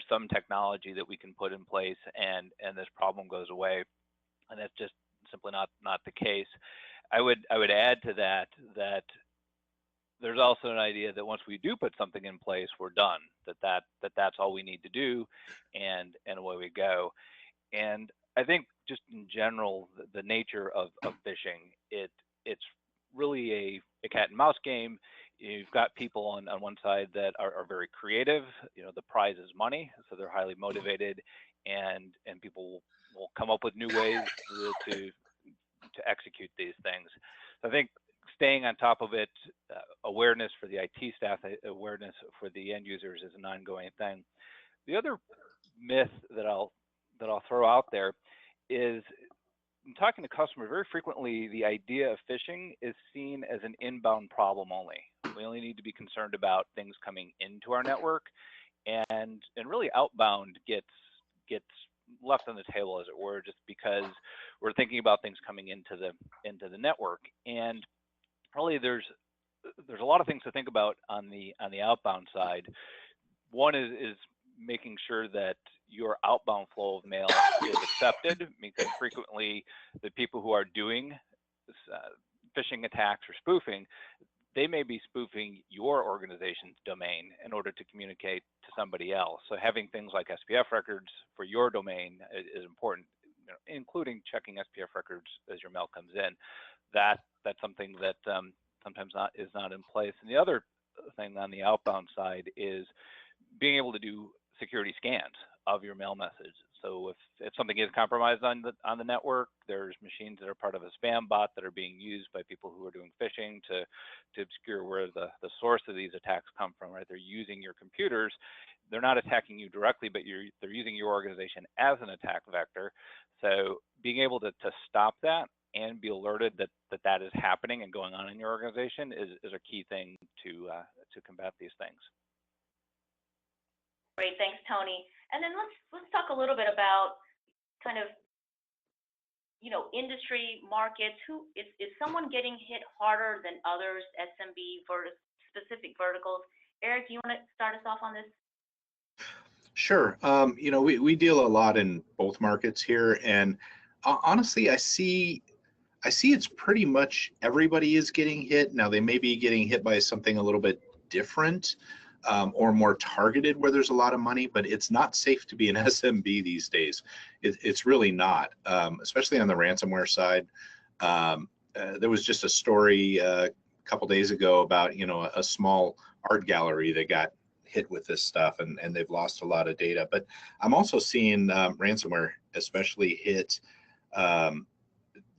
some technology that we can put in place and this problem goes away, and that's just simply not the case. I would add to that there's also an idea that once we do put something in place, we're done. That's all we need to do, and away we go. And I think just in general, the nature of phishing, it's really a cat and mouse game. You've got people on one side that are very creative. You know, the prize is money, so they're highly motivated, and people will come up with new ways to execute these things. So I think staying on top of it, awareness for the IT staff, awareness for the end users is an ongoing thing. The other myth that I'll throw out there is, in talking to customers, very frequently the idea of phishing is seen as an inbound problem only. We only need to be concerned about things coming into our network, and really outbound gets left on the table, as it were, just because we're thinking about things coming into the network. And really there's a lot of things to think about on the outbound side. One is making sure that your outbound flow of mail is accepted, because frequently the people who are doing phishing attacks or spoofing, they may be spoofing your organization's domain in order to communicate to somebody else. So having things like SPF records for your domain is important, you know, including checking SPF records as your mail comes in. That's something that sometimes is not in place. And the other thing on the outbound side is being able to do security scans of your mail message. So if something is compromised on the network, there's machines that are part of a spam bot that are being used by people who are doing phishing to obscure where the source of these attacks come from, right? They're using your computers. They're not attacking you directly, but they're using your organization as an attack vector. So being able to stop that and be alerted that is happening and going on in your organization is a key thing to combat these things. Great, thanks, Tony. And then let's talk a little bit about kind of, you know, industry markets. Who is someone getting hit harder than others? SMB specific verticals. Eric, do you want to start us off on this? Sure. You know, we deal a lot in both markets here, and honestly, I see it's pretty much everybody is getting hit. Now, they may be getting hit by something a little bit different or more targeted where there's a lot of money, but it's not safe to be an SMB these days. It's really not, especially on the ransomware side. There was just a story a couple days ago about, you know, a small art gallery that got hit with this stuff, and they've lost a lot of data. But I'm also seeing ransomware especially hit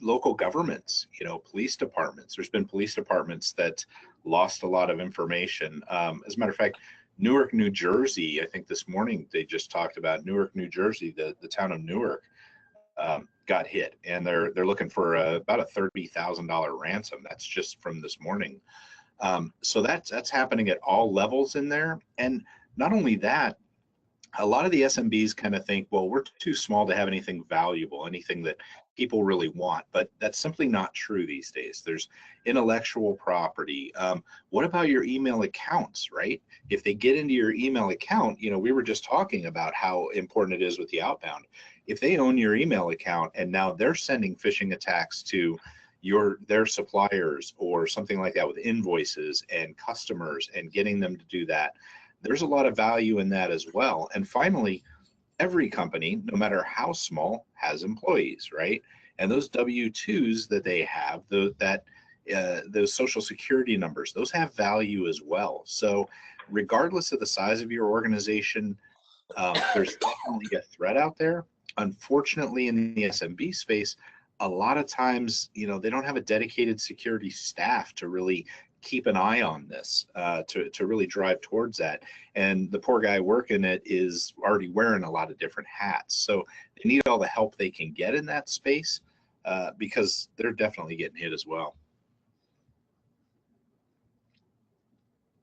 local governments, you know, police departments. There's been police departments that lost a lot of information. As a matter of fact, Newark, New Jersey, I think this morning they just talked about Newark, New Jersey, the town of Newark got hit, and they're looking for about a $30,000 ransom. That's just from this morning. So that's happening at all levels in there. And not only that, a lot of the SMBs kind of think, well, we're too small to have anything valuable, anything that people really want, but that's simply not true these days. There's intellectual property. What about your email accounts, right? If they get into your email account, you know, we were just talking about how important it is with the outbound. If they own your email account and now they're sending phishing attacks to their suppliers or something like that with invoices and customers and getting them to do that, there's a lot of value in that as well. And finally, every company, no matter how small, has employees, right? And those W-2s that they have, those social security numbers, those have value as well. So regardless of the size of your organization, there's definitely a threat out there. Unfortunately, in the SMB space, a lot of times, you know, they don't have a dedicated security staff to really keep an eye on this, to really drive towards that. And the poor guy working it is already wearing a lot of different hats. So they need all the help they can get in that space, because they're definitely getting hit as well.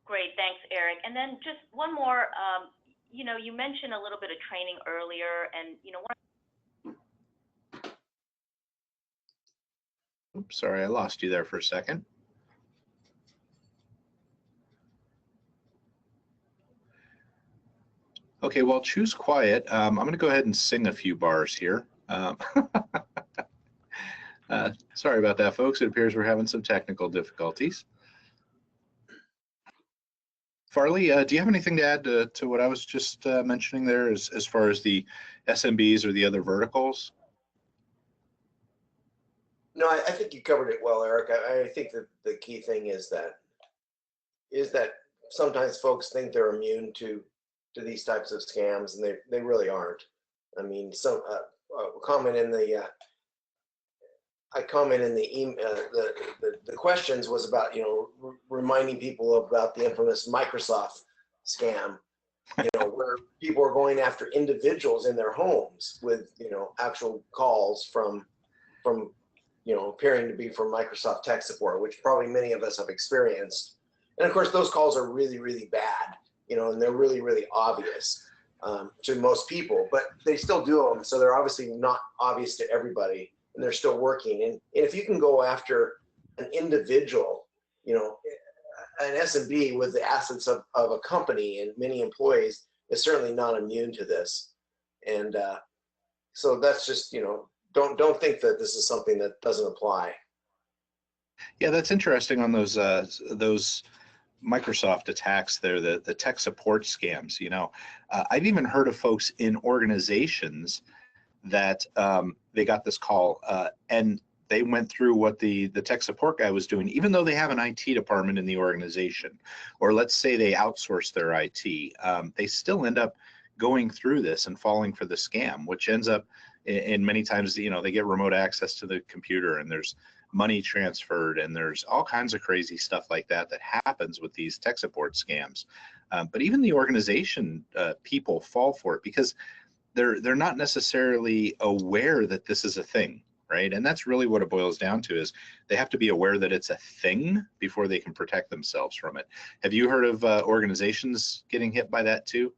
Great, thanks, Eric. And then just one more, you know, you mentioned a little bit of training earlier, and, you know, Oops, sorry, I lost you there for a second. Okay, well, choose quiet. I'm going to go ahead and sing a few bars here. Sorry about that, folks. It appears we're having some technical difficulties. Farley, do you have anything to add to what I was just mentioning there as far as the SMBs or the other verticals? No, I think you covered it well, Eric. I think that the key thing is that sometimes folks think they're immune to these types of scams, and they really aren't. I mean, some comment in the I comment in the email, the questions was about, you know, reminding people about the infamous Microsoft scam, you know, where people are going after individuals in their homes with, you know, actual calls from you know, appearing to be from Microsoft tech support, which probably many of us have experienced. And of course, those calls are really, really bad, you know, and they're really, really obvious to most people, but they still do them. So they're obviously not obvious to everybody, and they're still working. And if you can go after an individual, you know, an SMB with the assets of a company and many employees is certainly not immune to this. And so that's just, you know, don't think that this is something that doesn't apply. Yeah, that's interesting on those Microsoft attacks there, the tech support scams. You know, I've even heard of folks in organizations that they got this call and they went through what the tech support guy was doing, even though they have an IT department in the organization, or let's say they outsource their IT, they still end up going through this and falling for the scam, which ends up in many times, you know, they get remote access to the computer and there's money transferred and there's all kinds of crazy stuff like that that happens with these tech support scams. But even the organization people fall for it because they're not necessarily aware that this is a thing, right? And that's really what it boils down to, is they have to be aware that it's a thing before they can protect themselves from it. Have you heard of organizations getting hit by that too?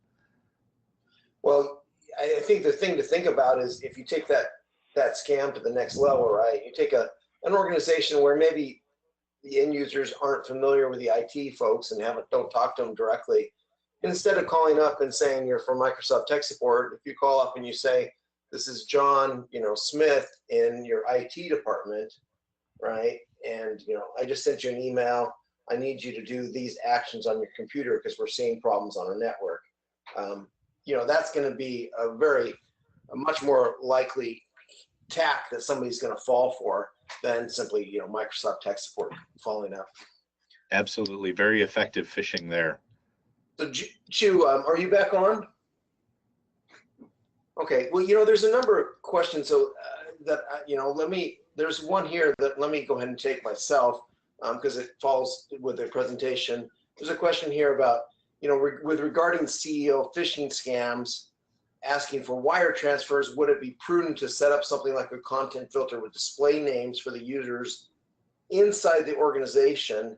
Well, I think the thing to think about is if you take that scam to the next level, right? You take an organization where maybe the end users aren't familiar with the IT folks and don't talk to them directly. Instead of calling up and saying you're from Microsoft tech support, if you call up and you say, this is John, you know, Smith in your IT department, right? And, you know, I just sent you an email. I need you to do these actions on your computer because we're seeing problems on our network. You know, that's going to be a much more likely tack that somebody's going to fall for than simply, you know, Microsoft tech support falling up. Absolutely. Very effective phishing there. So Chu, are you back on? Okay, well, you know, there's a number of questions so you know, there's one here that let me go ahead and take myself because it falls with the presentation. There's a question here about, you know, with regarding CEO phishing scams, asking for wire transfers, would it be prudent to set up something like a content filter with display names for the users inside the organization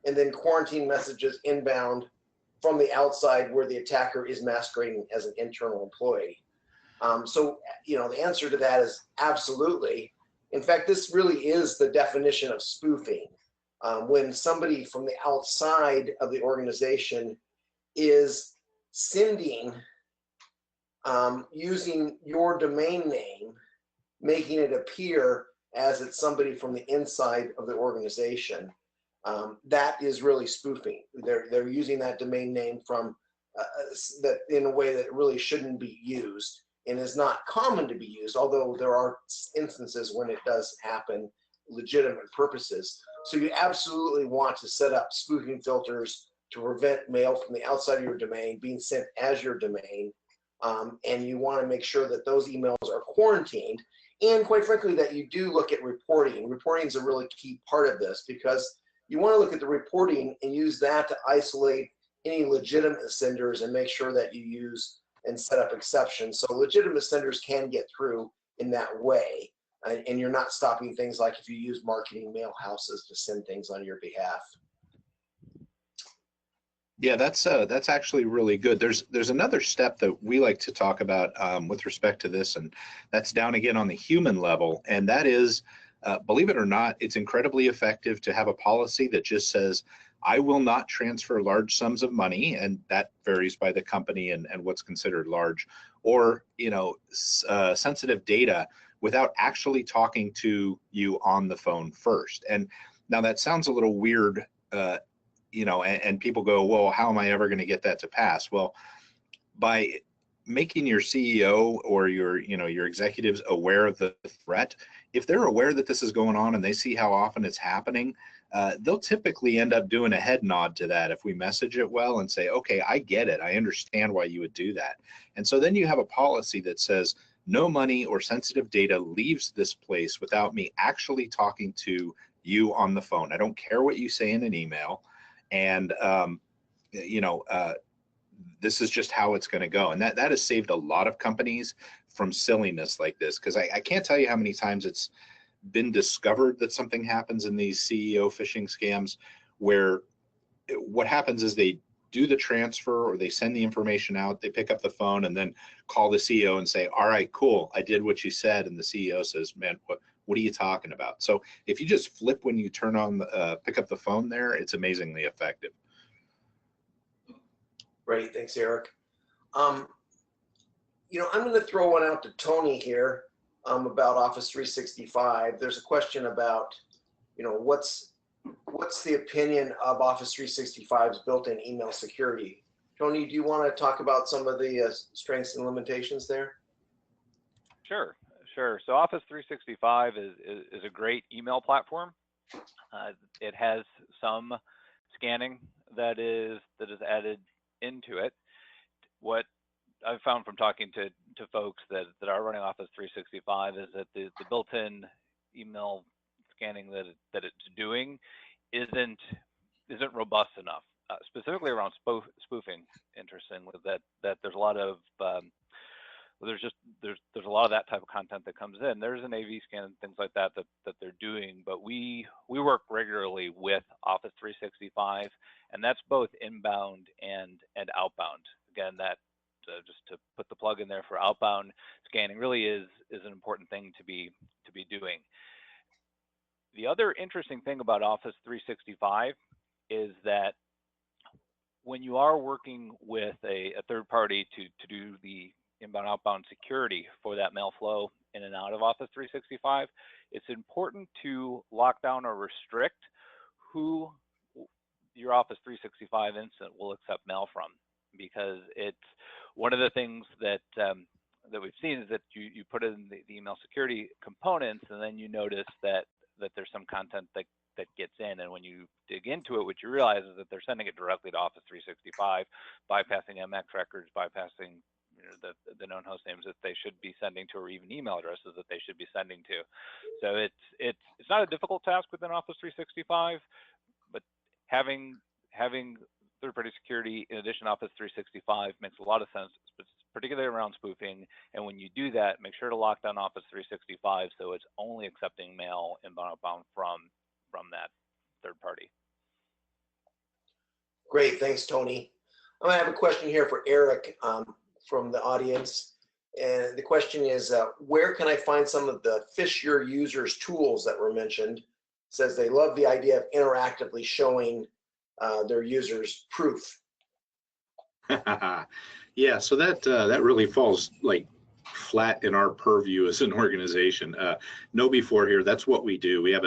and then quarantine messages inbound from the outside where the attacker is masquerading as an internal employee? So, you know, the answer to that is absolutely. In fact, this really is the definition of spoofing. When somebody from the outside of the organization is sending, using your domain name, making it appear as it's somebody from the inside of the organization. That is really spoofing. They're using that domain name from that in a way that really shouldn't be used and is not common to be used, although there are instances when it does happen, legitimate purposes. So you absolutely want to set up spoofing filters to prevent mail from the outside of your domain being sent as your domain. And you want to make sure that those emails are quarantined. And quite frankly, that you do look at reporting. Reporting is a really key part of this, because you want to look at the reporting and use that to isolate any legitimate senders and make sure that you use and set up exceptions. So legitimate senders can get through in that way. And you're not stopping things like if you use marketing mail houses to send things on your behalf. Yeah, that's actually really good. There's another step that we like to talk about with respect to this, and that's down again on the human level, and that is, believe it or not, it's incredibly effective to have a policy that just says, I will not transfer large sums of money, and that varies by the company and what's considered large, or sensitive data without actually talking to you on the phone first. And now that sounds a little weird, and people go, well, how am I ever going to get that to pass? Well, by making your CEO or your executives aware of the threat, if they're aware that this is going on and they see how often it's happening, they'll typically end up doing a head nod to that if we message it well and say, okay, I get it. I understand why you would do that. And so then you have a policy that says no money or sensitive data leaves this place without me actually talking to you on the phone. I don't care what you say in an email. And, this is just how it's going to go. And that has saved a lot of companies from silliness like this, because I can't tell you how many times it's been discovered that something happens in these CEO phishing scams where what happens is they do the transfer or they send the information out, they pick up the phone and then call the CEO and say, all right, cool, I did what you said. And the CEO says, man, what are you talking about? So if you just flip when you turn on the pick up the phone there, it's amazingly effective. Great, thanks, Eric. I'm going to throw one out to Tony here about Office 365. There's a question about, what's the opinion of Office 365's built-in email security? Tony, do you want to talk about some of the strengths and limitations there? Sure. So Office 365 is a great email platform. It has some scanning that is added into it. What I've found from talking to folks that are running Office 365 is that the built-in email scanning that it's doing isn't robust enough, specifically around spoofing. Interestingly, that there's a lot of there's a lot of that type of content that comes in. There's an AV scan and things like that they're doing, but we work regularly with Office 365, and that's both inbound and outbound. Again, that just to put the plug in there for outbound scanning really is an important thing to be doing. The other interesting thing about Office 365 is that when you are working with a third party to do the inbound outbound security for that mail flow in and out of Office 365, it's important to lock down or restrict who your Office 365 instance will accept mail from, because it's one of the things that we've seen is that you put in the email security components, and then you notice that there's some content that gets in, and when you dig into it, what you realize is that they're sending it directly to Office 365, bypassing MX records, bypassing the known host names that they should be sending to, or even email addresses that they should be sending to. So it's not a difficult task within Office 365, but having third-party security in addition to Office 365 makes a lot of sense, particularly around spoofing. And when you do that, make sure to lock down Office 365 so it's only accepting mail inbound outbound from that third party. Great, thanks, Tony. I have a question here for Eric from the audience. And the question is, where can I find some of the Phish Your Users tools that were mentioned? It says they love the idea of interactively showing their users proof. Yeah, so that really falls like flat in our purview as an organization. Know Before here, that's what we do. We have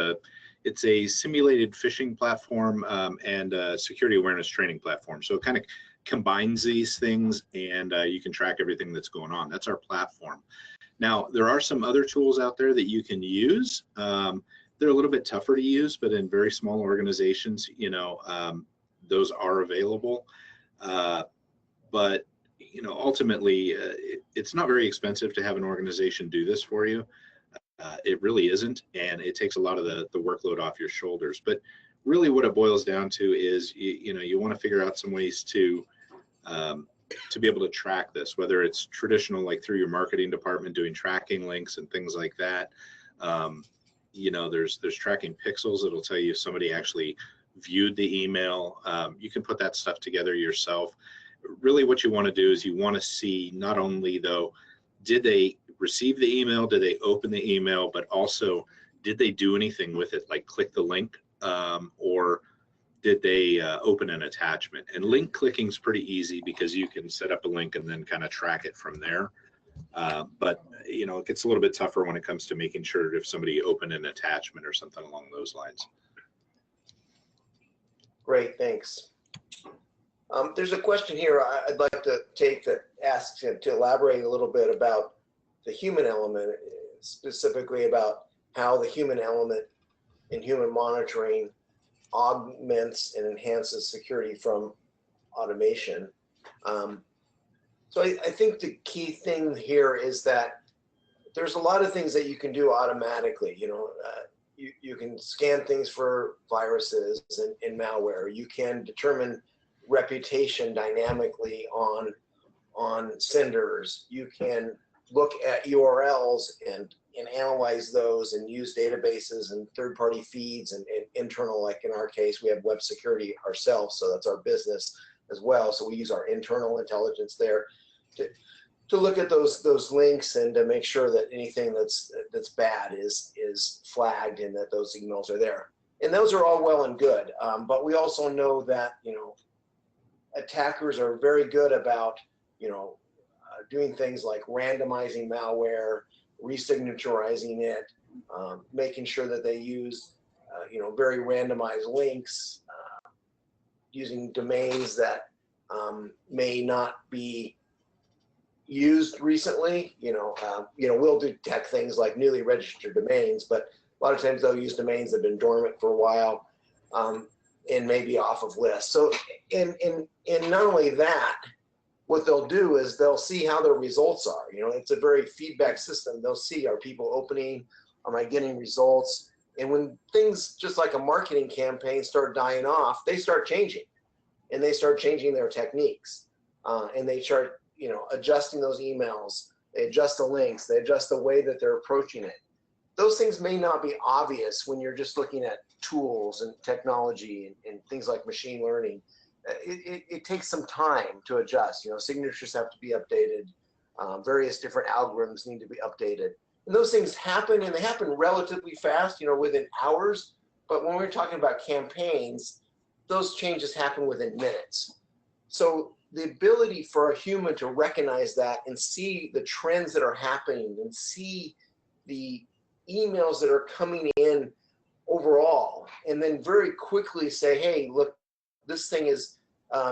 it's a simulated phishing platform and a security awareness training platform. So it kind of combines these things, and you can track everything that's going on. That's our platform. Now, there are some other tools out there that you can use. They're a little bit tougher to use, but in very small organizations, you know, those are available. But you know, ultimately, it's not very expensive to have an organization do this for you. It really isn't, and it takes a lot of the workload off your shoulders. But really, what it boils down to is, you know, you want to figure out some ways to be able to track this, whether it's traditional, like through your marketing department doing tracking links and things like that. You know, there's tracking pixels that'll tell you if somebody actually viewed the email. You can put that stuff together yourself. Really what you want to do is you want to see not only though, did they receive the email, did they open the email, but also did they do anything with it, like click the link, or did they open an attachment? And link clicking is pretty easy because you can set up a link and then kind of track it from there. But you know, it gets a little bit tougher when it comes to making sure if somebody opened an attachment or something along those lines. Great, thanks. There's a question here I'd like to take that asks him to elaborate a little bit about the human element, specifically about how the human element in human monitoring augments and enhances security from automation. So I think the key thing here is that there's a lot of things that you can do automatically. You know, you can scan things for viruses and malware. You can determine reputation dynamically on senders. You can look at URLs and analyze those and use databases and third-party feeds and internal, like in our case, we have web security ourselves, so that's our business as well. So we use our internal intelligence there to look at those links and to make sure that anything that's bad is flagged and that those emails are there. And those are all well and good, but we also know that, you know, attackers are very good about, you know, doing things like randomizing malware, resignaturizing it, making sure that they use, you know, very randomized links, using domains that may not be used recently. You know, we'll detect things like newly registered domains, but a lot of times they'll use domains that have been dormant for a while. And maybe off of lists. So, and not only that, what they'll do is they'll see how their results are. You know, it's a very feedback system. They'll see, are people opening? Am I getting results? And when things, just like a marketing campaign, start dying off, they start changing, and they start changing their techniques, and they start, you know, adjusting those emails. They adjust the links. They adjust the way that they're approaching it. Those things may not be obvious when you're just looking at tools and technology and things like machine learning. It takes some time to adjust. You know, signatures have to be updated. Various different algorithms need to be updated. And those things happen, and they happen relatively fast, you know, within hours. But when we're talking about campaigns, those changes happen within minutes. So the ability for a human to recognize that and see the trends that are happening and see the emails that are coming in overall, and then very quickly say, hey, look, this thing is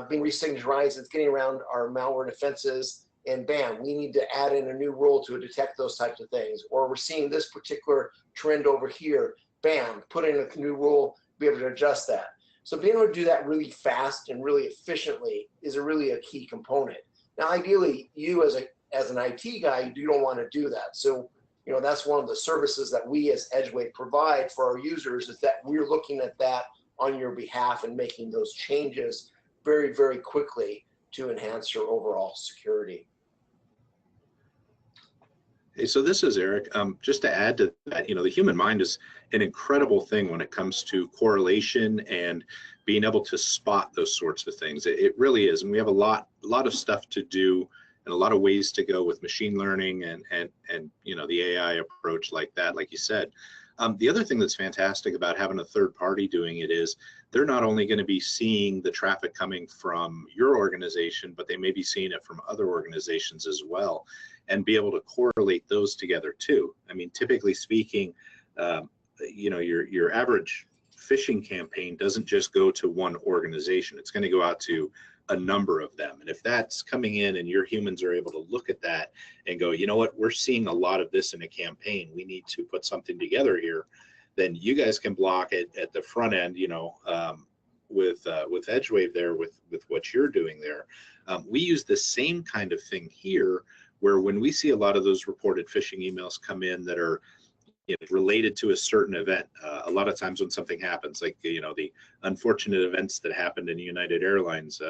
being resignaturized, it's getting around our malware defenses, and bam, we need to add in a new rule to detect those types of things. Or we're seeing this particular trend over here, bam, put in a new rule, be able to adjust that. So being able to do that really fast and really efficiently is really a key component. Now, ideally, you as an IT guy, you don't want to do that. So, you know, that's one of the services that we as EdgeWave provide for our users, is that we're looking at that on your behalf and making those changes very, very quickly to enhance your overall security. Hey, so this is Eric. Just to add to that, you know, the human mind is an incredible thing when it comes to correlation and being able to spot those sorts of things. It really is, and we have a lot of stuff to do and a lot of ways to go with machine learning and you know, the AI approach like that, like you said. The other thing that's fantastic about having a third party doing it is they're not only going to be seeing the traffic coming from your organization, but they may be seeing it from other organizations as well, and be able to correlate those together too. I mean, typically speaking, you know, your average phishing campaign doesn't just go to one organization. It's going to go out to a number of them. And if that's coming in and your humans are able to look at that and go, you know what, we're seeing a lot of this in a campaign, we need to put something together here, then you guys can block it at the front end, you know, with EdgeWave there, with what you're doing there. We use the same kind of thing here, where when we see a lot of those reported phishing emails come in that are, you know, related to a certain event. A lot of times when something happens, like, you know, the unfortunate events that happened in United Airlines,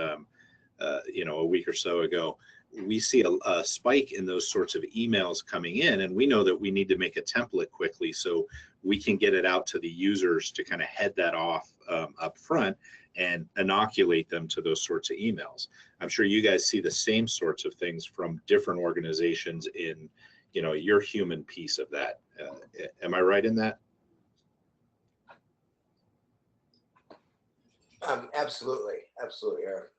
you know, a week or so ago, we see a spike in those sorts of emails coming in, and we know that we need to make a template quickly so we can get it out to the users to kind of head that off up front and inoculate them to those sorts of emails. I'm sure you guys see the same sorts of things from different organizations in, you know, your human piece of that. Am I right in that? Absolutely, Eric.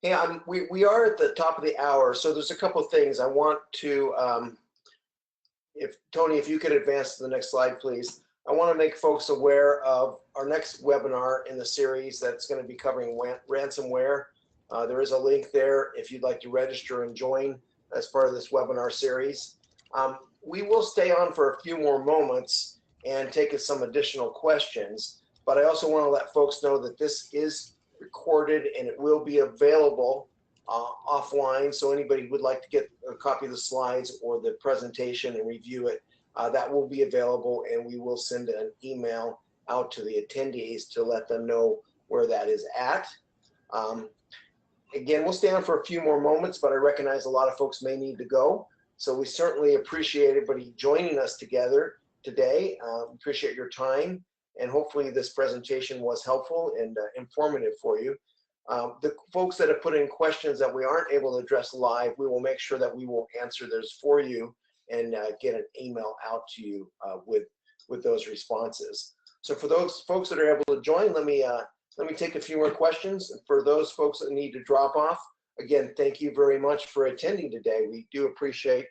Yeah, we are at the top of the hour, so there's a couple of things I want to, if Tony, if you could advance to the next slide, please. I want to make folks aware of our next webinar in the series that's going to be covering ransomware. There is a link there if you'd like to register and join as part of this webinar series. We will stay on for a few more moments and take some additional questions, but I also want to let folks know that this is recorded and it will be available offline, so anybody who would like to get a copy of the slides or the presentation and review it, that will be available, and we will send an email out to the attendees to let them know where that is at. Again, we'll stay on for a few more moments, but I recognize a lot of folks may need to go. So we certainly appreciate everybody joining us together today. Appreciate your time, and hopefully this presentation was helpful and informative for you. The folks that have put in questions that we aren't able to address live, we will make sure that we will answer those for you and get an email out to you with those responses. So for those folks that are able to join, let me take a few more questions. And for those folks that need to drop off, again, thank you very much for attending today. We do appreciate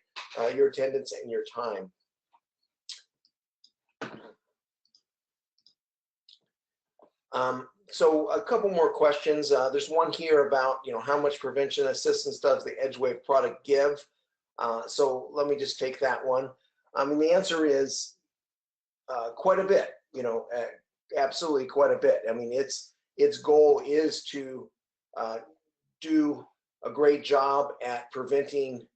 your attendance and your time. So a couple more questions. There's one here about, you know, how much prevention assistance does the EdgeWave product give? So let me just take that one. And the answer is quite a bit, you know, absolutely quite a bit. I mean, its goal is to do a great job at preventing,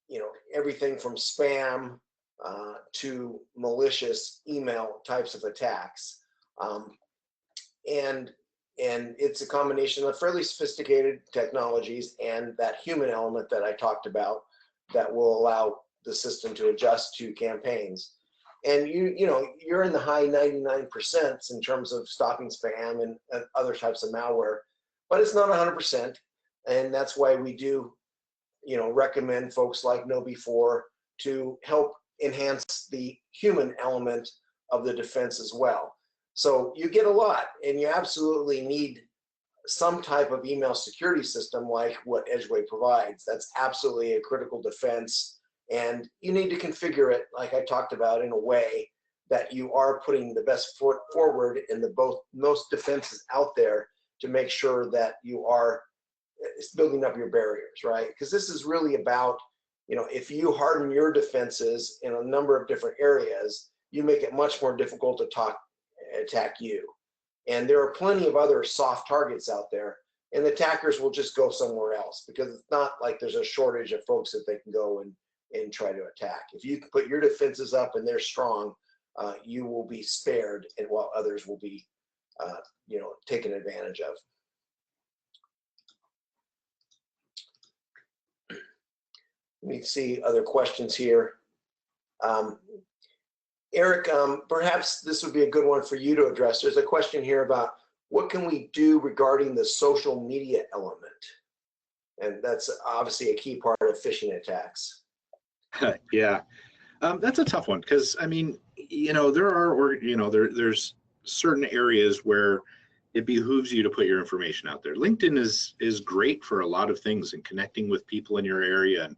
you know, everything from spam to malicious email types of attacks. And it's a combination of fairly sophisticated technologies and that human element that I talked about that will allow the system to adjust to campaigns. And you know, you're in the high 99% in terms of stopping spam and other types of malware, but it's not 100%. And that's why we do, you know, recommend folks like KnowBe4 to help enhance the human element of the defense as well. So you get a lot, and you absolutely need some type of email security system like what EdgeWave provides. That's absolutely a critical defense, and you need to configure it, like I talked about, in a way that you are putting the best foot forward in the most defenses out there to make sure that you are building up your barriers, right? Because this is really about, you know, if you harden your defenses in a number of different areas, you make it much more difficult to attack you. And there are plenty of other soft targets out there, and the attackers will just go somewhere else because it's not like there's a shortage of folks that they can go and try to attack. If you put your defenses up and they're strong, you will be spared, and while others will be, you know, taken advantage of. Let me see other questions here. Eric, perhaps this would be a good one for you to address. There's a question here about what can we do regarding the social media element? And that's obviously a key part of phishing attacks. Yeah, that's a tough one because I mean, there's certain areas where it behooves you to put your information out there. LinkedIn is great for a lot of things and connecting with people in your area and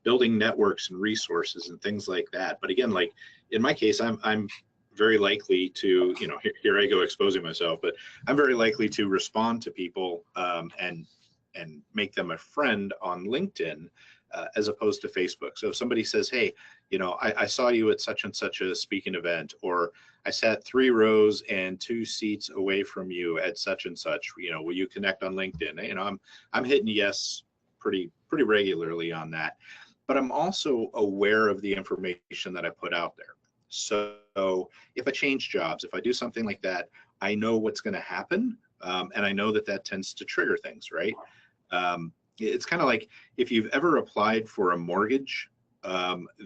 building networks and resources and things like that. But again, like in my case, I'm very likely to, here I go exposing myself, but I'm very likely to respond to people and make them a friend on LinkedIn as opposed to Facebook. So if somebody says, hey, I saw you at such and such a speaking event, or I sat 3 rows and 2 seats away from you at such and such, will you connect on LinkedIn? I'm hitting yes pretty regularly on that, but I'm also aware of the information that I put out there. So if I change jobs, if I do something like that, I know what's going to happen, and I know that tends to trigger things, right? It's kind of like if you've ever applied for a mortgage,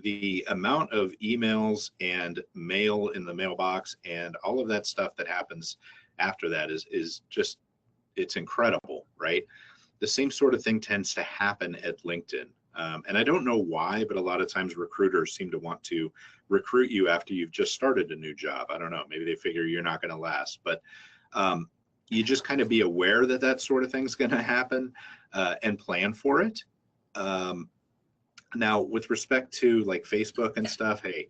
the amount of emails and mail in the mailbox and all of that stuff that happens after that is just, it's incredible, right? The same sort of thing tends to happen at LinkedIn. And I don't know why, but a lot of times recruiters seem to want to recruit you after you've just started a new job. I don't know, maybe they figure you're not going to last, but you just kind of be aware that that sort of thing's going to happen and plan for it. Now, with respect to like Facebook and stuff, hey,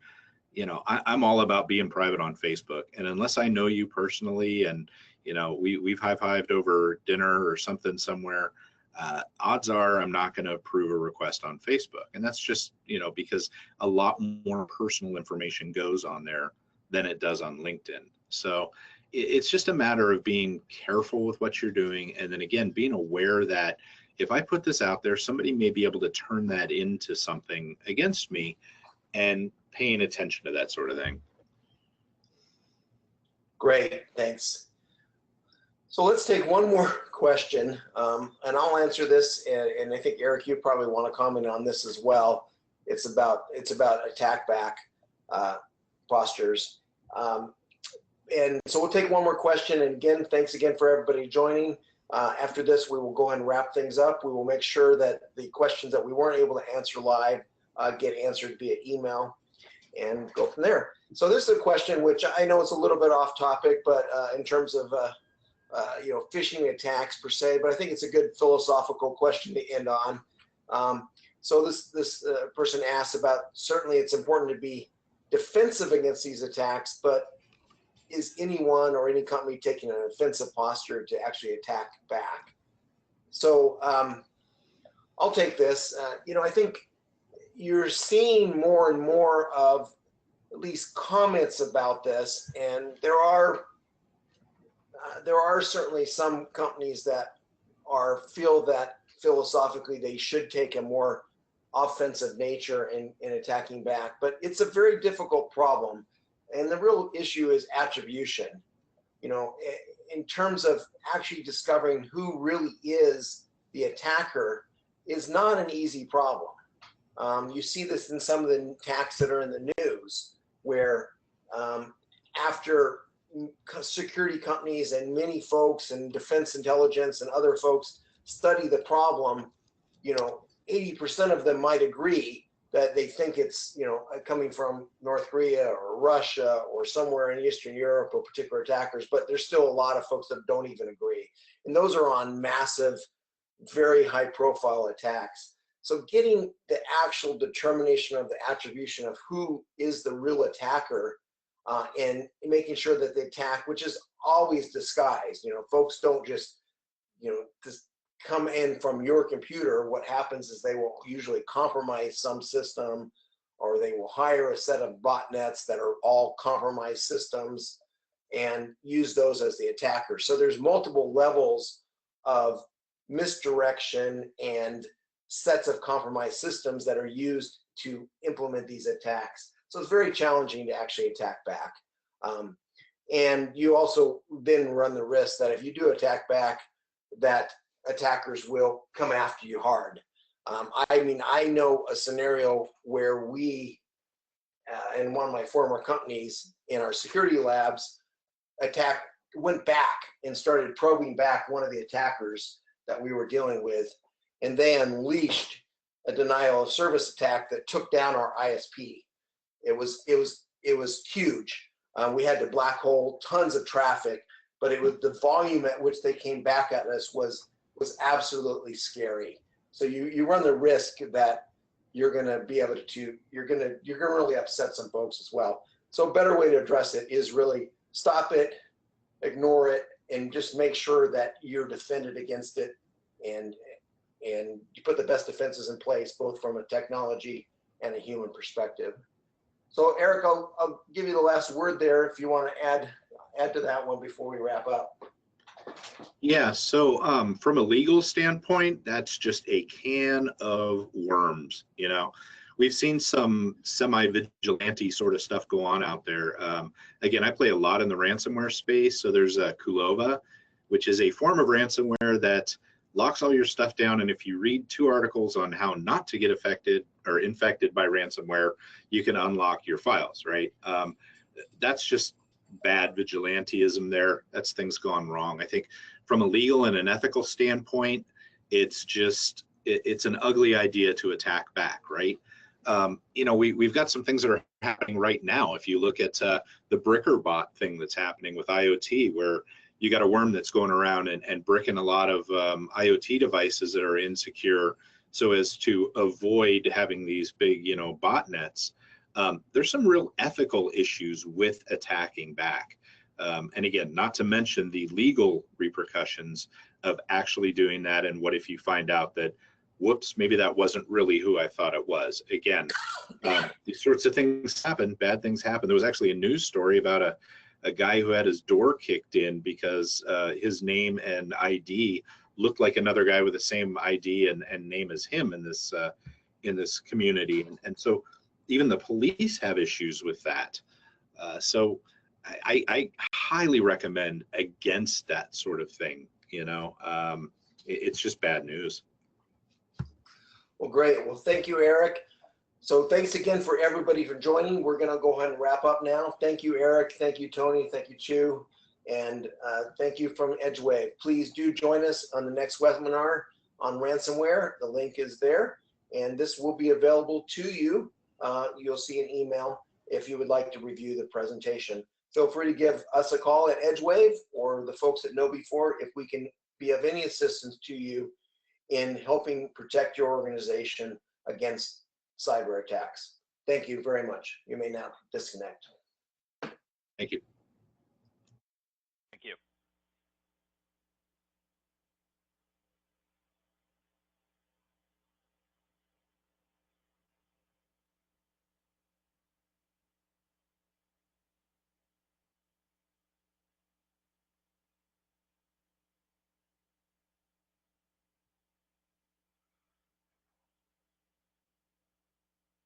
I'm all about being private on Facebook. And unless I know you personally and, we've high-fived over dinner or something somewhere, odds are I'm not going to approve a request on Facebook. And that's just, because a lot more personal information goes on there than it does on LinkedIn. So it's just a matter of being careful with what you're doing. And then again, being aware that if I put this out there, somebody may be able to turn that into something against me, and paying attention to that sort of thing. Great, thanks. So let's take one more question, and I'll answer this, and I think Eric, you probably want to comment on this as well. It's about attack back postures. And so we'll take one more question, and again, thanks again for everybody joining. After this, we will go ahead and wrap things up. We will make sure that the questions that we weren't able to answer live get answered via email, and go from there. So this is a question which I know it's a little bit off topic, but in terms of phishing attacks per se, but I think it's a good philosophical question to end on. So this person asks about, certainly it's important to be defensive against these attacks, but is anyone or any company taking an offensive posture to actually attack back? So I'll take this. I think you're seeing more and more of at least comments about this, and there are certainly some companies that feel that philosophically they should take a more offensive nature in attacking back, but it's a very difficult problem. And the real issue is attribution. In terms of actually discovering who really is the attacker is not an easy problem. You see this in some of the attacks that are in the news, where after security companies and many folks and defense intelligence and other folks study the problem, 80% of them might agree that they think it's coming from North Korea or Russia or somewhere in Eastern Europe or particular attackers, but there's still a lot of folks that don't even agree. And those are on massive, very high profile attacks. So getting the actual determination of the attribution of who is the real attacker, and making sure that the attack, which is always disguised, folks don't just come in from your computer. What happens is they will usually compromise some system, or they will hire a set of botnets that are all compromised systems and use those as the attacker. So there's multiple levels of misdirection and sets of compromised systems that are used to implement these attacks. So it's very challenging to actually attack back. And you also then run the risk that if you do attack back, that attackers will come after you hard. I know a scenario where we, in one of my former companies in our security labs, went back and started probing back one of the attackers that we were dealing with. and they unleashed a denial of service attack that took down our ISP. It was huge. We had to black hole tons of traffic, but it was the volume at which they came back at us was absolutely scary. So you run the risk that you're going to be able to you're going to really upset some folks as well. So a better way to address it is really stop it, ignore it, and just make sure that you're defended against it, and you put the best defenses in place, both from a technology and a human perspective. So Eric, I'll give you the last word there if you want to add to that one before we wrap up. Yeah, so from a legal standpoint, that's just a can of worms. You know, we've seen some semi-vigilante sort of stuff go on out there. Again, I play a lot in the ransomware space, so there's a Kulova, which is a form of ransomware that locks all your stuff down, and if you read 2 articles on how not to get affected or infected by ransomware, you can unlock your files, right? That's just bad vigilantism there. That's things gone wrong. I think from a legal and an ethical standpoint, it's an ugly idea to attack back, right? You know, we've got some things that are happening right now. If you look at the Bricker bot thing that's happening with IoT, where you got a worm that's going around and bricking a lot of IoT devices that are insecure, so as to avoid having these big, you know, botnets. There's some real ethical issues with attacking back. And again, not to mention the legal repercussions of actually doing that. And what if you find out that, whoops, maybe that wasn't really who I thought it was? Again, these sorts of things happen, bad things happen. There was actually a news story about a guy who had his door kicked in because his name and ID looked like another guy with the same ID and name as him in this community. And so even the police have issues with that. So I highly recommend against that sort of thing. You know, it's just bad news. Well, great. Well, thank you, Eric. So thanks again for everybody for joining. We're going to go ahead and wrap up now. Thank you, Eric. Thank you, Tony. Thank you, Chu. And thank you from EdgeWave. Please do join us on the next webinar on ransomware. The link is there, and this will be available to you. You'll see an email if you would like to review the presentation. Feel free to give us a call at EdgeWave or the folks at KnowBe4 if we can be of any assistance to you in helping protect your organization against cyber attacks. Thank you very much. You may now disconnect. Thank you.